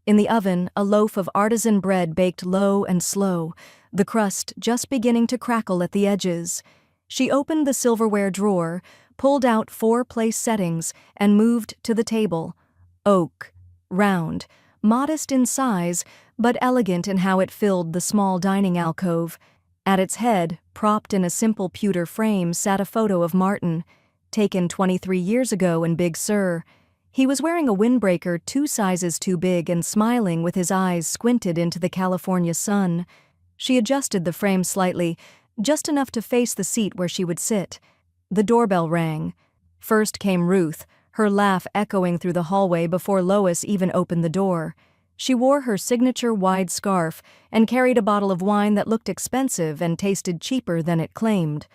S1: In the oven, a loaf of artisan bread baked low and slow, the crust just beginning to crackle at the edges. She opened the silverware drawer, pulled out 4 place settings, and moved to the table. Oak, round, modest in size, but elegant in how it filled the small dining alcove. At its head, propped in a simple pewter frame, sat a photo of Martin, taken 23 years ago in Big Sur. He was wearing a windbreaker 2 sizes too big and smiling with his eyes squinted into the California sun. She adjusted the frame slightly, just enough to face the seat where she would sit. The doorbell rang. First came Ruth, her laugh echoing through the hallway before Lois even opened the door. She wore her signature wide scarf and carried a bottle of wine that looked expensive and tasted cheaper than it claimed.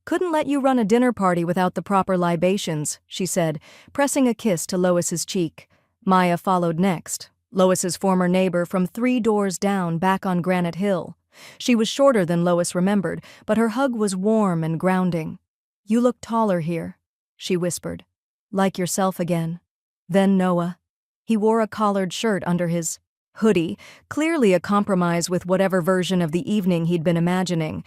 S1: "Couldn't let you run a dinner party without the proper libations," she said, pressing a kiss to Lois's cheek. Maya followed next, Lois's former neighbor from 3 doors down back on Granite Hill. She was shorter than Lois remembered, but her hug was warm and grounding. "You look taller here," she whispered. "Like yourself again." Then Noah. He wore a collared shirt under his hoodie, clearly a compromise with whatever version of the evening he'd been imagining.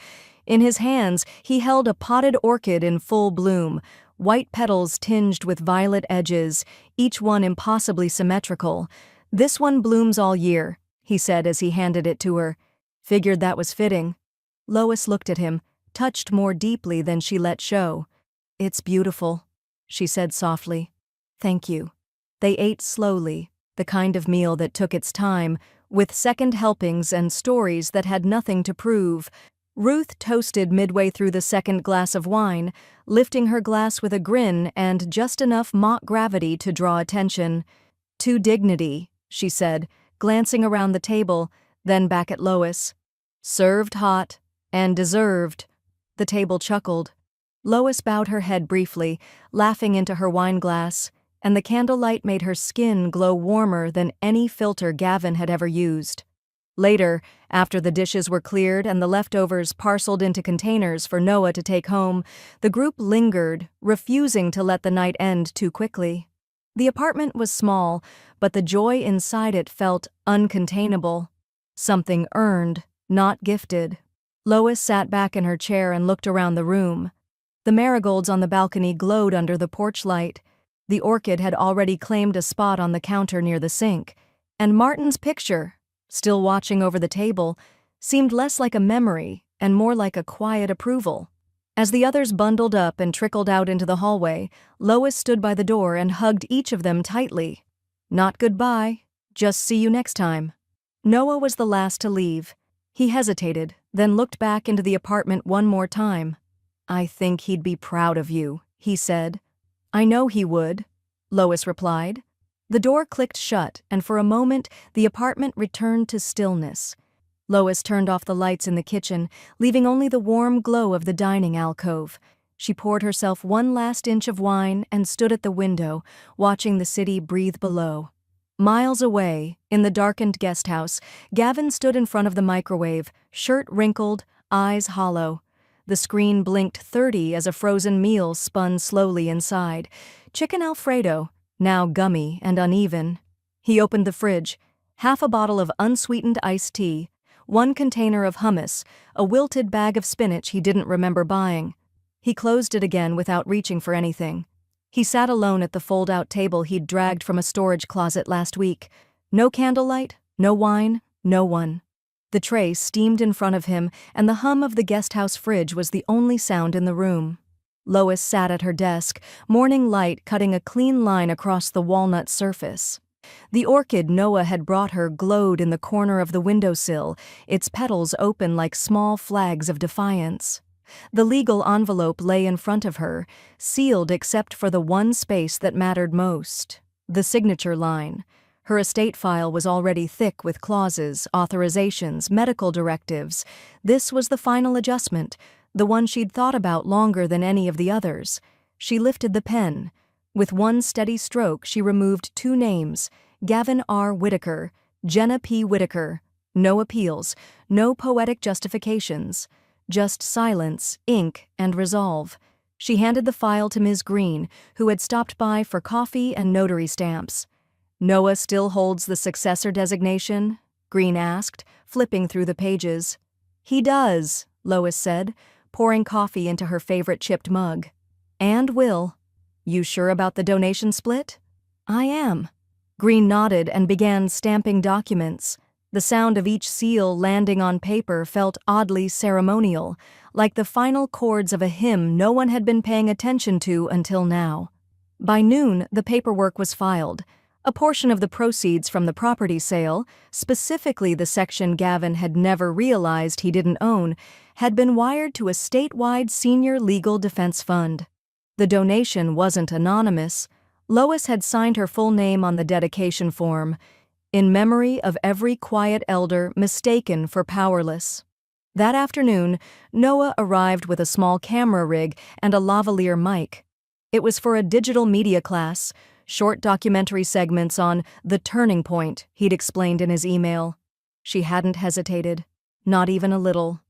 S1: In his hands, he held a potted orchid in full bloom, white petals tinged with violet edges, each one impossibly symmetrical. "This one blooms all year," he said as he handed it to her. "Figured that was fitting." Lois looked at him, touched more deeply than she let show. "It's beautiful," she said softly. "Thank you." They ate slowly, the kind of meal that took its time, with second helpings and stories that had nothing to prove. Ruth toasted midway through the second glass of wine, lifting her glass with a grin and just enough mock gravity to draw attention. "To dignity," she said, glancing around the table, then back at Lois. "Served hot, and deserved." The table chuckled. Lois bowed her head briefly, laughing into her wineglass, and the candlelight made her skin glow warmer than any filter Gavin had ever used. Later, after the dishes were cleared and the leftovers parceled into containers for Noah to take home, the group lingered, refusing to let the night end too quickly. The apartment was small, but the joy inside it felt uncontainable. Something earned, not gifted. Lois sat back in her chair and looked around the room. The marigolds on the balcony glowed under the porch light. The orchid had already claimed a spot on the counter near the sink, and Martin's picture, still watching over the table, seemed less like a memory and more like a quiet approval. As the others bundled up and trickled out into the hallway, Lois stood by the door and hugged each of them tightly. Not goodbye, just see you next time. Noah was the last to leave. He hesitated, then looked back into the apartment one more time. I think he'd be proud of you, he said. I know he would, Lois replied. The door clicked shut, and for a moment the apartment returned to stillness. Lois turned off the lights in the kitchen, leaving only the warm glow of the dining alcove. She poured herself one last inch of wine and stood at the window, watching the city breathe below. Miles away, in the darkened guest house, Gavin stood in front of the microwave, shirt wrinkled, eyes hollow. The screen blinked 30 as a frozen meal spun slowly inside. Chicken Alfredo, now gummy and uneven. He opened the fridge. Half a bottle of unsweetened iced tea, one container of hummus, a wilted bag of spinach he didn't remember buying. He closed it again without reaching for anything. He sat alone at the fold-out table he'd dragged from a storage closet last week. No candlelight, no wine, no one. The tray steamed in front of him, and the hum of the guest house fridge was the only sound in the room. Lois sat at her desk, morning light cutting a clean line across the walnut surface. The orchid Noah had brought her glowed in the corner of the windowsill, its petals open like small flags of defiance. The legal envelope lay in front of her, sealed except for the one space that mattered most, the signature line. Her estate file was already thick with clauses, authorizations, medical directives. This was the final adjustment, the one she'd thought about longer than any of the others. She lifted the pen. With one steady stroke, she removed two names, Gavin R. Whitaker, Jenna P. Whitaker. No appeals, no poetic justifications. Just silence, ink, and resolve. She handed the file to Ms. Green, who had stopped by for coffee and notary stamps. Noah still holds the successor designation? Green asked, flipping through the pages. He does, Lois said, pouring coffee into her favorite chipped mug. And will. You sure about the donation split? I am. Green nodded and began stamping documents. The sound of each seal landing on paper felt oddly ceremonial, like the final chords of a hymn no one had been paying attention to until now. By noon, the paperwork was filed. A portion of the proceeds from the property sale, specifically the section Gavin had never realized he didn't own, had been wired to a statewide senior legal defense fund. The donation wasn't anonymous. Lois had signed her full name on the dedication form, in memory of every quiet elder mistaken for powerless. That afternoon, Noah arrived with a small camera rig and a lavalier mic. It was for a digital media class, short documentary segments on The Turning Point, he'd explained in his email. She hadn't hesitated, not even a little.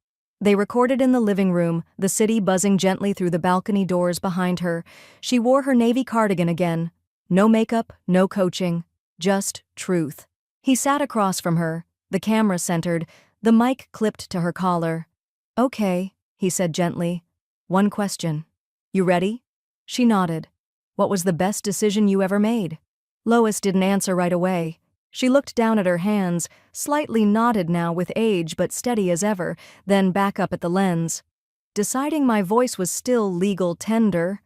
S1: They recorded in the living room, the city buzzing gently through the balcony doors behind her. She wore her navy cardigan again. No makeup, no coaching, just truth. He sat across from her, the camera centered, the mic clipped to her collar. Okay, he said gently. One question. You ready? She nodded. What was the best decision you ever made? Lois didn't answer right away. She looked down at her hands, slightly knotted now with age but steady as ever, then back up at the lens. Deciding my voice was still legal tender.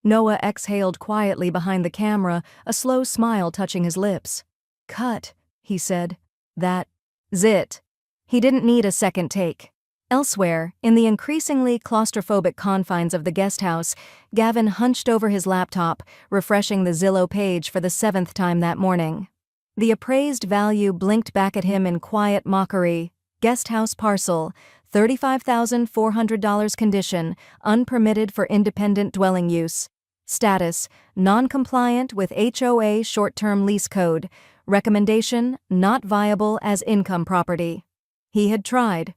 S1: Noah exhaled quietly behind the camera, a slow smile touching his lips. Cut, he said. That's it. He didn't need a second take. Elsewhere, in the increasingly claustrophobic confines of the guest house, Gavin hunched over his laptop, refreshing the Zillow page for the 7th time that morning. The appraised value blinked back at him in quiet mockery. Guest house parcel, $35,400 condition, unpermitted for independent dwelling use. Status, non-compliant with HOA short-term lease code. Recommendation, not viable as income property. He had tried.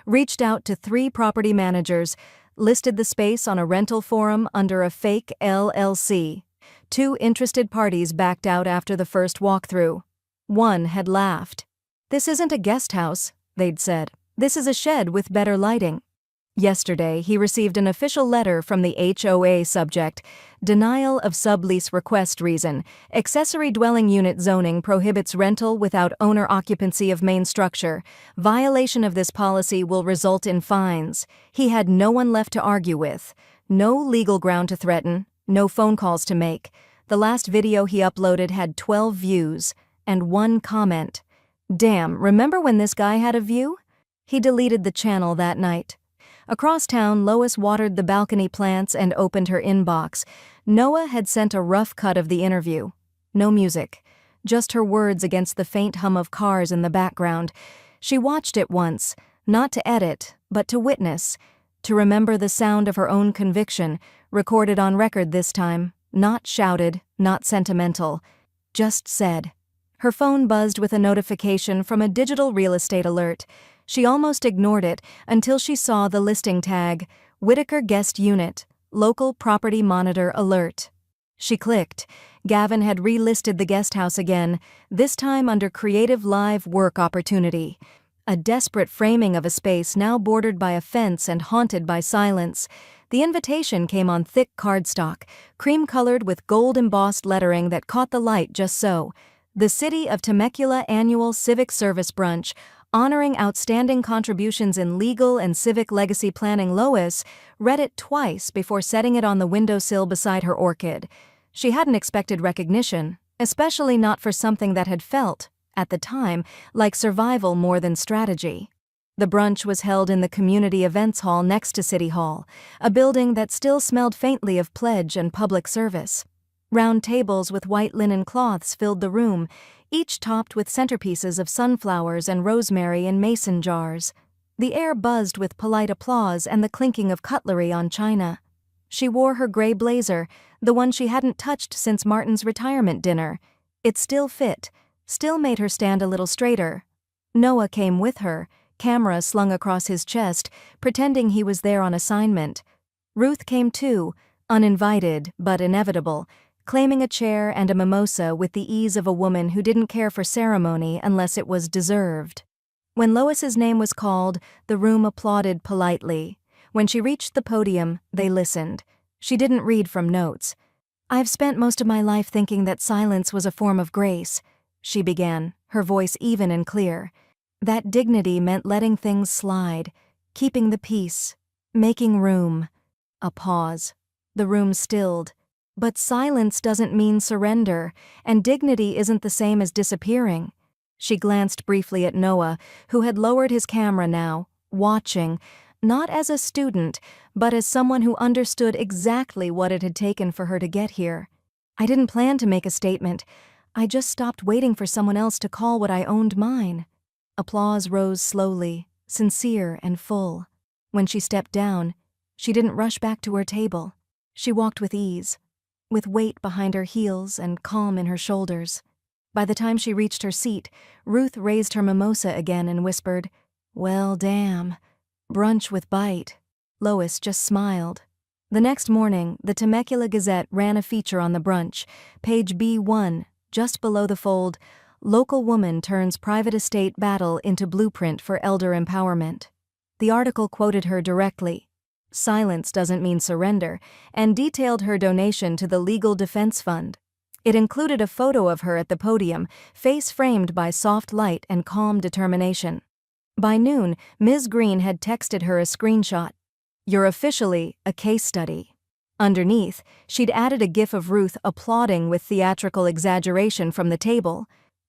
S1: Reached out to 3 property managers, listed the space on a rental forum under a fake LLC. 2 interested parties backed out after the first walkthrough. One had laughed. This isn't a guest house, they'd said. This is a shed with better lighting. Yesterday, he received an official letter from the HOA subject. Denial of sublease request reason. Accessory dwelling unit zoning prohibits rental without owner occupancy of main structure. Violation of this policy will result in fines. He had no one left to argue with. No legal ground to threaten. No phone calls to make. The last video he uploaded had 12 views and 1 comment. Damn, remember when this guy had a view? He deleted the channel that night. Across town, Lois watered the balcony plants and opened her inbox. Noah had sent a rough cut of the interview. No music. Just her words against the faint hum of cars in the background. She watched it once, not to edit, but to witness. To remember the sound of her own conviction, recorded on record this time, not shouted, not sentimental. Just said. Her phone buzzed with a notification from a digital real estate alert. She almost ignored it until she saw the listing tag, Whitaker Guest Unit, Local Property Monitor Alert. She clicked. Gavin had relisted the guest house again, this time under Creative Live Work Opportunity. A desperate framing of a space now bordered by a fence and haunted by silence. The invitation came on thick cardstock, cream-colored with gold-embossed lettering that caught the light just so. The City of Temecula Annual Civic Service Brunch, honoring outstanding contributions in legal and civic legacy planning. Lois read it twice before setting it on the windowsill beside her orchid. She hadn't expected recognition, especially not for something that had felt, at the time, like survival more than strategy. The brunch was held in the community events hall next to City Hall, a building that still smelled faintly of pledge and public service. Round tables with white linen cloths filled the room, each topped with centerpieces of sunflowers and rosemary in mason jars. The air buzzed with polite applause and the clinking of cutlery on china. She wore her gray blazer, the one she hadn't touched since Martin's retirement dinner. It still fit, still made her stand a little straighter. Noah came with her, camera slung across his chest, pretending he was there on assignment. Ruth came too, uninvited but inevitable, claiming a chair and a mimosa with the ease of a woman who didn't care for ceremony unless it was deserved. When Lois's name was called, the room applauded politely. When she reached the podium, they listened. She didn't read from notes. "I've spent most of my life thinking that silence was a form of grace," she began, her voice even and clear. That dignity meant letting things slide, keeping the peace, making room. A pause. The room stilled. But silence doesn't mean surrender, and dignity isn't the same as disappearing. She glanced briefly at Noah, who had lowered his camera now, watching, not as a student, but as someone who understood exactly what it had taken for her to get here. "I didn't plan to make a statement. I just stopped waiting for someone else to call what I owned mine." Applause rose slowly, sincere and full. When she stepped down, she didn't rush back to her table. She walked with ease, with weight behind her heels and calm in her shoulders. By the time she reached her seat, Ruth raised her mimosa again and whispered, "Well, damn. Brunch with bite." Lois just smiled. The next morning, the Temecula Gazette ran a feature on the brunch, page B1, just below the fold, "Local Woman Turns Private Estate Battle into Blueprint for Elder Empowerment." The article quoted her directly. Silence doesn't mean surrender, and detailed her donation to the Legal Defense Fund. It included a photo of her at the podium, face framed by soft light and calm determination. By noon, Ms. Green had texted her a screenshot. "You're officially a case study." Underneath, she'd added a gif of Ruth applauding with theatrical exaggeration from the table.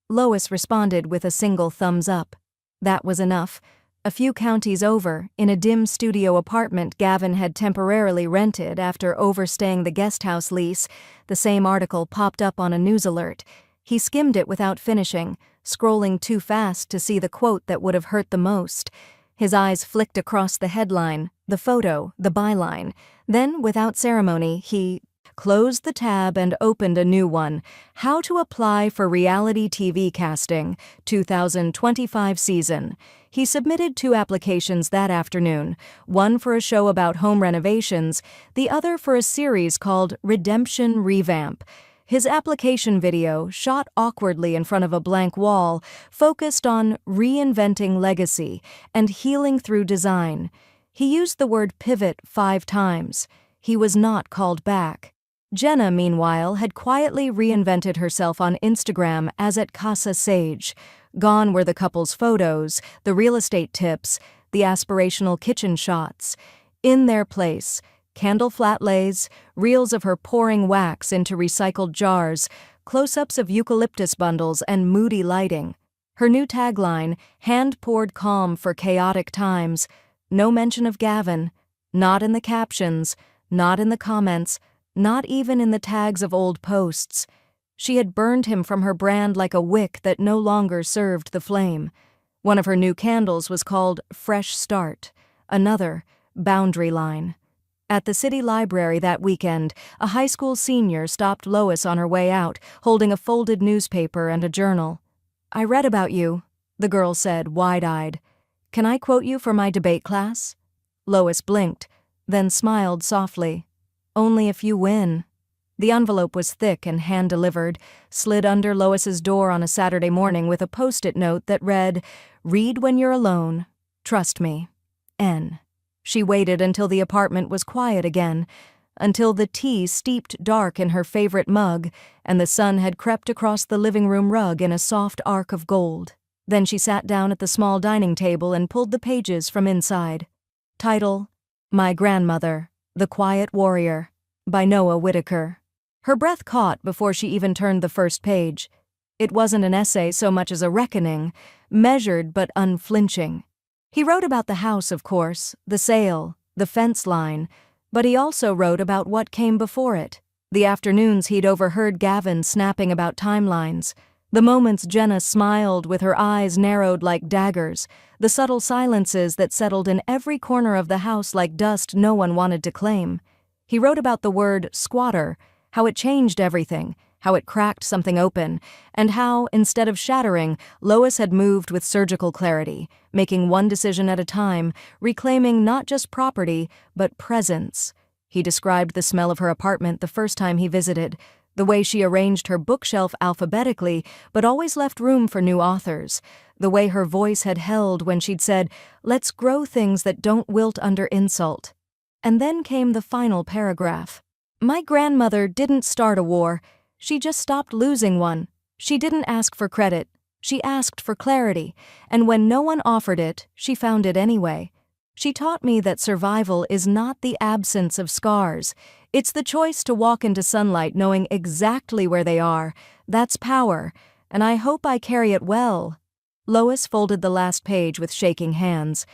S1: Lois responded with a single thumbs up. That was enough. A few counties over, in a dim studio apartment Gavin had temporarily rented after overstaying the guest house lease, the same article popped up on a news alert. He skimmed it without finishing, scrolling too fast to see the quote that would have hurt the most. His eyes flicked across the headline, the photo, the byline. Then, without ceremony, he closed the tab and opened a new one. "How to Apply for Reality TV Casting, 2025 Season." He submitted 2 applications that afternoon, one for a show about home renovations, the other for a series called Redemption Revamp. His application video, shot awkwardly in front of a blank wall, focused on reinventing legacy and healing through design. He used the word pivot 5 times. He was not called back. Jenna, meanwhile, had quietly reinvented herself on Instagram as at Casa Sage. Gone were the couple's photos, the real estate tips, the aspirational kitchen shots. In their place, candle flat lays, reels of her pouring wax into recycled jars, close-ups of eucalyptus bundles and moody lighting. Her new tagline, hand-poured calm for chaotic times. No mention of Gavin. Not in the captions, not in the comments, not even in the tags of old posts. She had burned him from her brand like a wick that no longer served the flame. One of her new candles was called Fresh Start, another, Boundary Line. At the city library that weekend, a high school senior stopped Lois on her way out, holding a folded newspaper and a journal. "I read about you," the girl said, wide-eyed. "Can I quote you for my debate class?" Lois blinked, then smiled softly. "Only if you win." The envelope was thick and hand-delivered, slid under Lois's door on a Saturday morning with a post-it note that read, "Read when you're alone. Trust me. N." She waited until the apartment was quiet again, until the tea steeped dark in her favorite mug and the sun had crept across the living room rug in a soft arc of gold. Then she sat down at the small dining table and pulled the pages from inside. Title: My Grandmother, The Quiet Warrior, by Noah Whitaker. Her breath caught before she even turned the first page. It wasn't an essay so much as a reckoning, measured but unflinching. He wrote about the house, of course, the sale, the fence line, but he also wrote about what came before it. The afternoons he'd overheard Gavin snapping about timelines, the moments Jenna smiled with her eyes narrowed like daggers, the subtle silences that settled in every corner of the house like dust no one wanted to claim. He wrote about the word squatter, how it changed everything, how it cracked something open, and how, instead of shattering, Lois had moved with surgical clarity, making one decision at a time, reclaiming not just property, but presence. He described the smell of her apartment the first time he visited, the way she arranged her bookshelf alphabetically, but always left room for new authors, the way her voice had held when she'd said, "Let's grow things that don't wilt under insult." And then came the final paragraph. "My grandmother didn't start a war. She just stopped losing one. She didn't ask for credit. She asked for clarity, and when no one offered it, she found it anyway. She taught me that survival is not the absence of scars. It's the choice to walk into sunlight knowing exactly where they are. That's power, and I hope I carry it well." Lois folded the last page with shaking hands.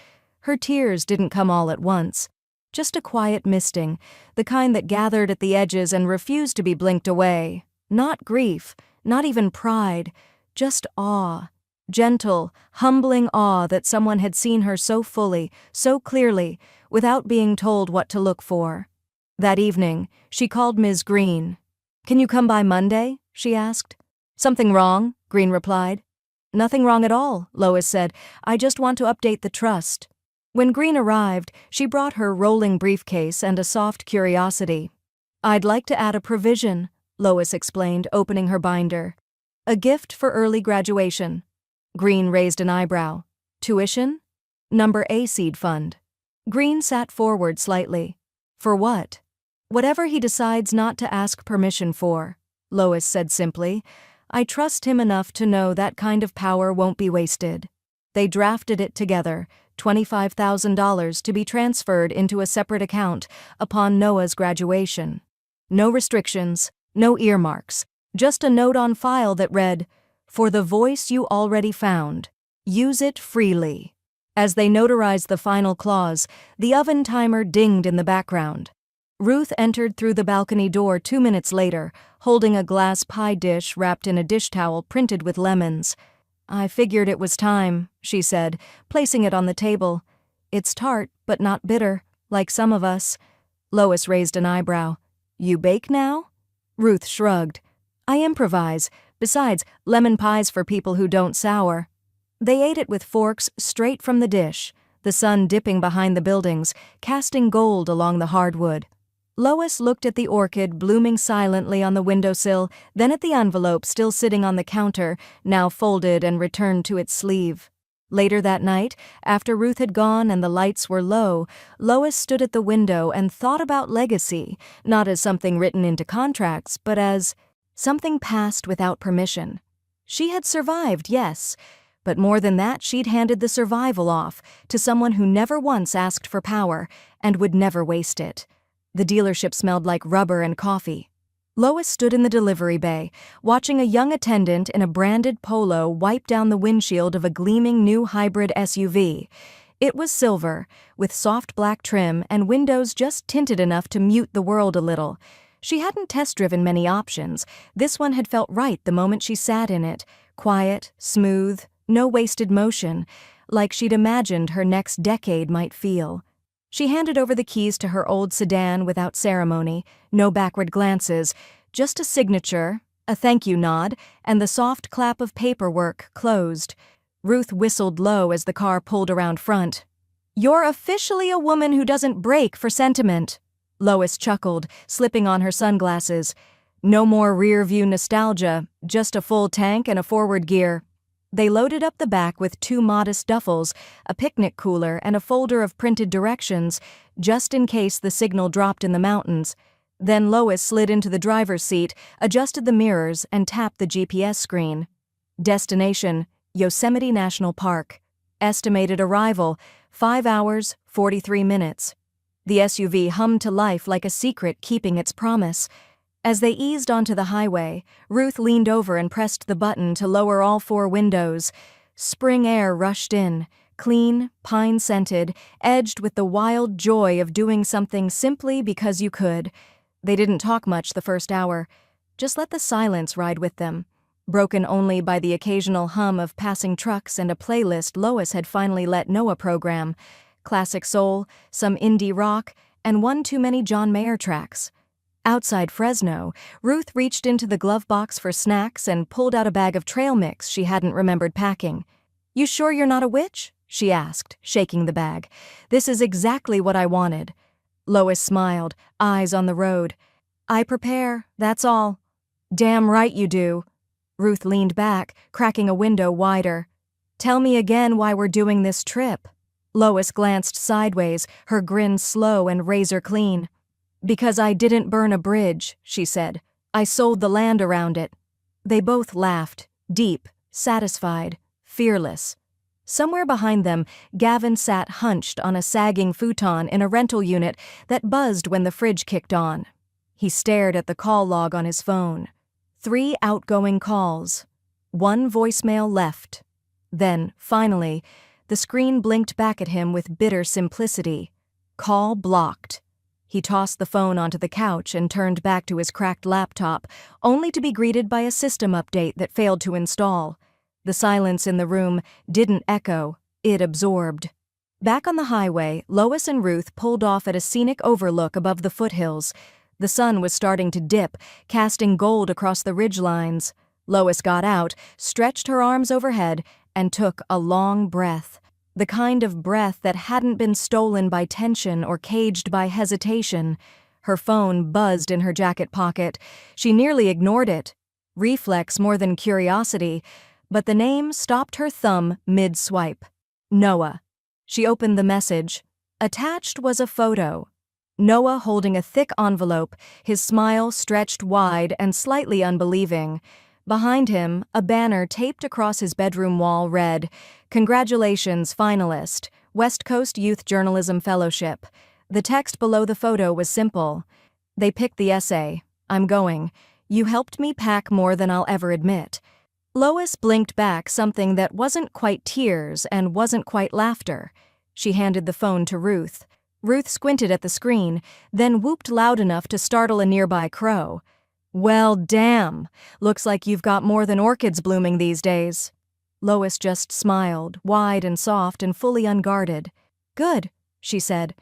S1: Her tears didn't come all at once. Just a quiet misting, the kind that gathered at the edges and refused to be blinked away. Not grief, not even pride, just awe. Gentle, humbling awe that someone had seen her so fully, so clearly, without being told what to look for. That evening, she called Ms. Green. "Can you come by Monday?" she asked. "Something wrong?" Green replied. "Nothing wrong at all," Lois said. "I just want to update the trust." When Green arrived, she brought her rolling briefcase and a soft curiosity. "I'd like to add a provision," Lois explained, opening her binder. "A gift for early graduation." Green raised an eyebrow. "Tuition?" "Number A seed fund." Green sat forward slightly. "For what?" "Whatever he decides not to ask permission for," Lois said simply. "I trust him enough to know that kind of power won't be wasted." They drafted it together, $25,000 to be transferred into a separate account upon Noah's graduation. No restrictions, no earmarks, just a note on file that read, "For the voice you already found, use it freely." As they notarized the final clause, the oven timer dinged in the background. Ruth entered through the balcony door 2 minutes later, holding a glass pie dish wrapped in a dish towel printed with lemons. "I figured it was time," she said, placing it on the table. "It's tart, but not bitter, like some of us." Lois raised an eyebrow. "You bake now?" Ruth shrugged. "I improvise. Besides, lemon pie's for people who don't sour." They ate it with forks straight from the dish, the sun dipping behind the buildings, casting gold along the hardwood. Lois looked at the orchid blooming silently on the windowsill, then at the envelope still sitting on the counter, now folded and returned to its sleeve. Later that night, after Ruth had gone and the lights were low, Lois stood at the window and thought about legacy, not as something written into contracts, but as something passed without permission. She had survived, yes, but more than that, she'd handed the survival off to someone who never once asked for power and would never waste it. The dealership smelled like rubber and coffee. Lois stood in the delivery bay, watching a young attendant in a branded polo wipe down the windshield of a gleaming new hybrid SUV. It was silver, with soft black trim and windows just tinted enough to mute the world a little. She hadn't test-driven many options. This one had felt right the moment she sat in it. Quiet, smooth, no wasted motion, like she'd imagined her next decade might feel. She handed over the keys to her old sedan without ceremony, no backward glances, just a signature, a thank you nod, and the soft clap of paperwork closed. Ruth whistled low as the car pulled around front. "You're officially a woman who doesn't break for sentiment," Lois chuckled, slipping on her sunglasses. "No more rear-view nostalgia, just a full tank and a forward gear." They loaded up the back with 2 modest duffels, a picnic cooler, and a folder of printed directions, just in case the signal dropped in the mountains. Then Lois slid into the driver's seat, adjusted the mirrors, and tapped the GPS screen. Destination: Yosemite National Park. Estimated arrival: 5 hours, 43 minutes. The SUV hummed to life like a secret keeping its promise. As they eased onto the highway, Ruth leaned over and pressed the button to lower all 4 windows. Spring air rushed in, clean, pine-scented, edged with the wild joy of doing something simply because you could. They didn't talk much the first hour. Just let the silence ride with them, broken only by the occasional hum of passing trucks and a playlist Lois had finally let Noah program. Classic soul, some indie rock, and one too many John Mayer tracks. Outside Fresno, Ruth reached into the glove box for snacks and pulled out a bag of trail mix she hadn't remembered packing. "You sure you're not a witch?" she asked, shaking the bag. "This is exactly what I wanted." Lois smiled, eyes on the road. "I prepare, that's all." "Damn right you do." Ruth leaned back, cracking a window wider. "Tell me again why we're doing this trip." Lois glanced sideways, her grin slow and razor clean. "Because I didn't burn a bridge," she said. "I sold the land around it." They both laughed, deep, satisfied, fearless. Somewhere behind them, Gavin sat hunched on a sagging futon in a rental unit that buzzed when the fridge kicked on. He stared at the call log on his phone. 3 outgoing calls. 1 voicemail left. Then, finally, the screen blinked back at him with bitter simplicity. Call blocked. He tossed the phone onto the couch and turned back to his cracked laptop, only to be greeted by a system update that failed to install. The silence in the room didn't echo, it absorbed. Back on the highway, Lois and Ruth pulled off at a scenic overlook above the foothills. The sun was starting to dip, casting gold across the ridgelines. Lois got out, stretched her arms overhead, and took a long breath. The kind of breath that hadn't been stolen by tension or caged by hesitation. Her phone buzzed in her jacket pocket. She nearly ignored it. Reflex more than curiosity, but the name stopped her thumb mid-swipe. Noah. She opened the message. Attached was a photo. Noah holding a thick envelope, his smile stretched wide and slightly unbelieving. Behind him, a banner taped across his bedroom wall read, "Congratulations, finalist, West Coast Youth Journalism Fellowship." The text below the photo was simple. "They picked the essay. I'm going. You helped me pack more than I'll ever admit." Lois blinked back something that wasn't quite tears and wasn't quite laughter. She handed the phone to Ruth. Ruth squinted at the screen, then whooped loud enough to startle a nearby crow. "Well, damn. Looks like you've got more than orchids blooming these days." Lois just smiled, wide and soft and fully unguarded. "Good," she said.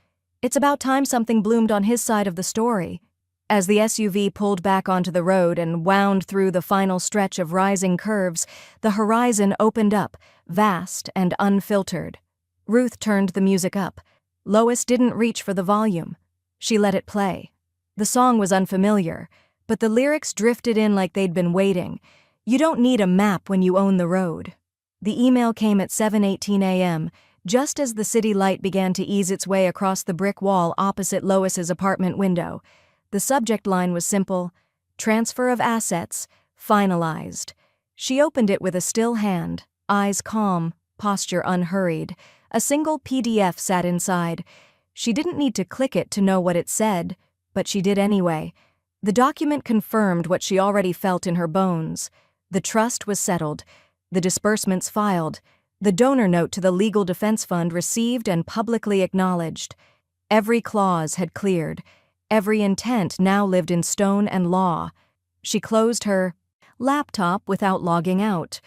S1: "It's about time something bloomed on his side of the story." As the SUV pulled back onto the road and wound through the final stretch of rising curves, the horizon opened up, vast and unfiltered. Ruth turned the music up. Lois didn't reach for the volume. She let it play. The song was unfamiliar, but the lyrics drifted in like they'd been waiting. "You don't need a map when you own the road." The email came at 7:18 a.m., just as the city light began to ease its way across the brick wall opposite Lois's apartment window. The subject line was simple: transfer of assets, finalized. She opened it with a still hand, eyes calm, posture unhurried. A single PDF sat inside. She didn't need to click it to know what it said, but she did anyway. The document confirmed what she already felt in her bones. The trust was settled, the disbursements filed, the donor note to the Legal Defense Fund received and publicly acknowledged. Every clause had cleared. Every intent now lived in stone and law. She closed her laptop without logging out.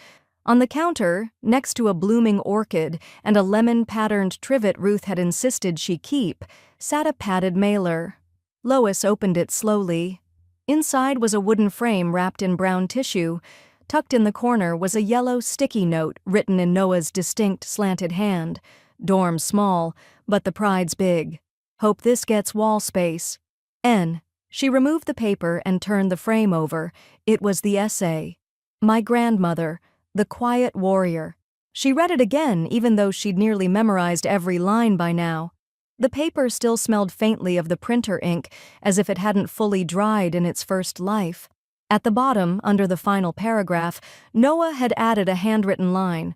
S1: On the counter, next to a blooming orchid and a lemon-patterned trivet Ruth had insisted she keep, sat a padded mailer. Lois opened it slowly. Inside was a wooden frame wrapped in brown tissue. Tucked in the corner was a yellow sticky note written in Noah's distinct slanted hand. Dorm small, but the pride's big. Hope this gets wall space. N. She removed the paper and turned the frame over. It was the essay. My grandmother, the quiet warrior. She read it again, even though she'd nearly memorized every line by now. The paper still smelled faintly of the printer ink, as if it hadn't fully dried in its first life. At the bottom, under the final paragraph, Noah had added a handwritten line.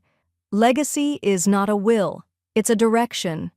S1: Legacy is not a will, it's a direction.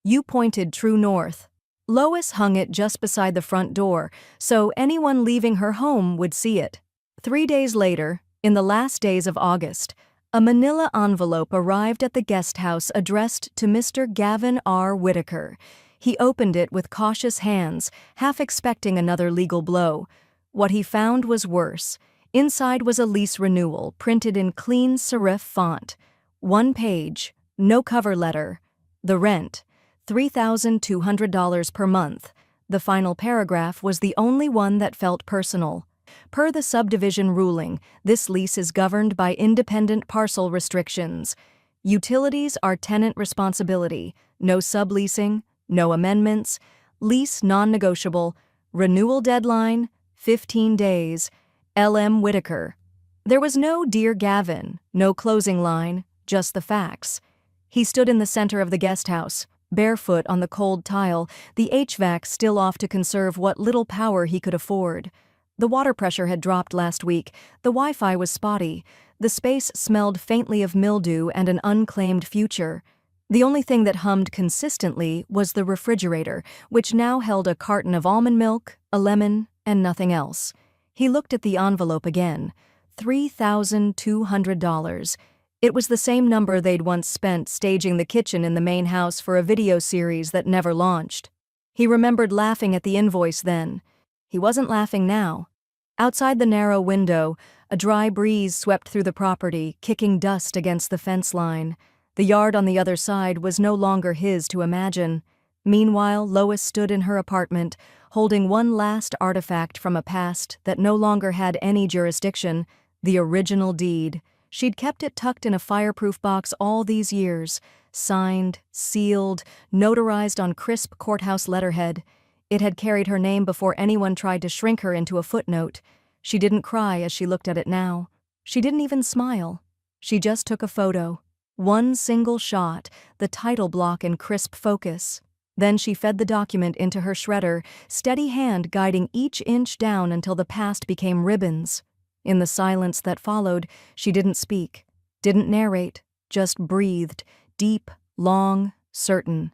S1: You pointed true north. Lois hung it just beside the front door, so anyone leaving her home would see it. 3 days later, in the last days of August, a manila envelope arrived at the guest house addressed to Mr. Gavin R. Whitaker. He opened it with cautious hands, half expecting another legal blow. What he found was worse. Inside was a lease renewal, printed in clean serif font. 1 page, no cover letter. The rent, $3,200 per month. The final paragraph was the only one that felt personal. Per the subdivision ruling, this lease is governed by independent parcel restrictions. Utilities are tenant responsibility. No subleasing, no amendments. Lease non-negotiable. Renewal deadline, 15 days. L.M. Whitaker. There was no Dear Gavin, no closing line, just the facts. He stood in the center of the guest house, barefoot on the cold tile, the HVAC still off to conserve what little power he could afford. The water pressure had dropped last week, the Wi-Fi was spotty, the space smelled faintly of mildew and an unclaimed future. The only thing that hummed consistently was the refrigerator, which now held a carton of almond milk, a lemon, and nothing else. He looked at the envelope again. $3,200. It was the same number they'd once spent staging the kitchen in the main house for a video series that never launched. He remembered laughing at the invoice then. He wasn't laughing now. Outside the narrow window, a dry breeze swept through the property, kicking dust against the fence line. The yard on the other side was no longer his to imagine. Meanwhile, Lois stood in her apartment, holding one last artifact from a past that no longer had any jurisdiction, the original deed. She'd kept it tucked in a fireproof box all these years, signed, sealed, notarized on crisp courthouse letterhead. It had carried her name before anyone tried to shrink her into a footnote. She didn't cry as she looked at it now. She didn't even smile. She just took a photo. One single shot, the title block in crisp focus. Then she fed the document into her shredder, steady hand guiding each inch down until the past became ribbons. In the silence that followed, she didn't speak, didn't narrate, just breathed, deep, long, certain.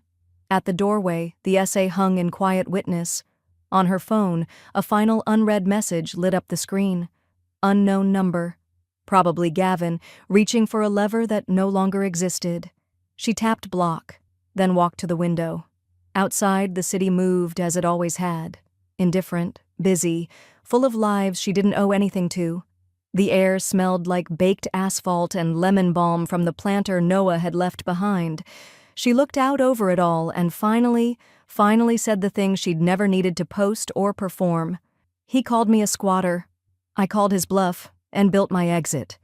S1: At the doorway, the essay hung in quiet witness. On her phone, a final unread message lit up the screen. Unknown number. Probably Gavin, reaching for a lever that no longer existed. She tapped block, then walked to the window. Outside, the city moved as it always had. Indifferent, busy, full of lives she didn't owe anything to. The air smelled like baked asphalt and lemon balm from the planter Noah had left behind. She looked out over it all and finally said the thing she'd never needed to post or perform. He called me a squatter. I called his bluff and built my exit.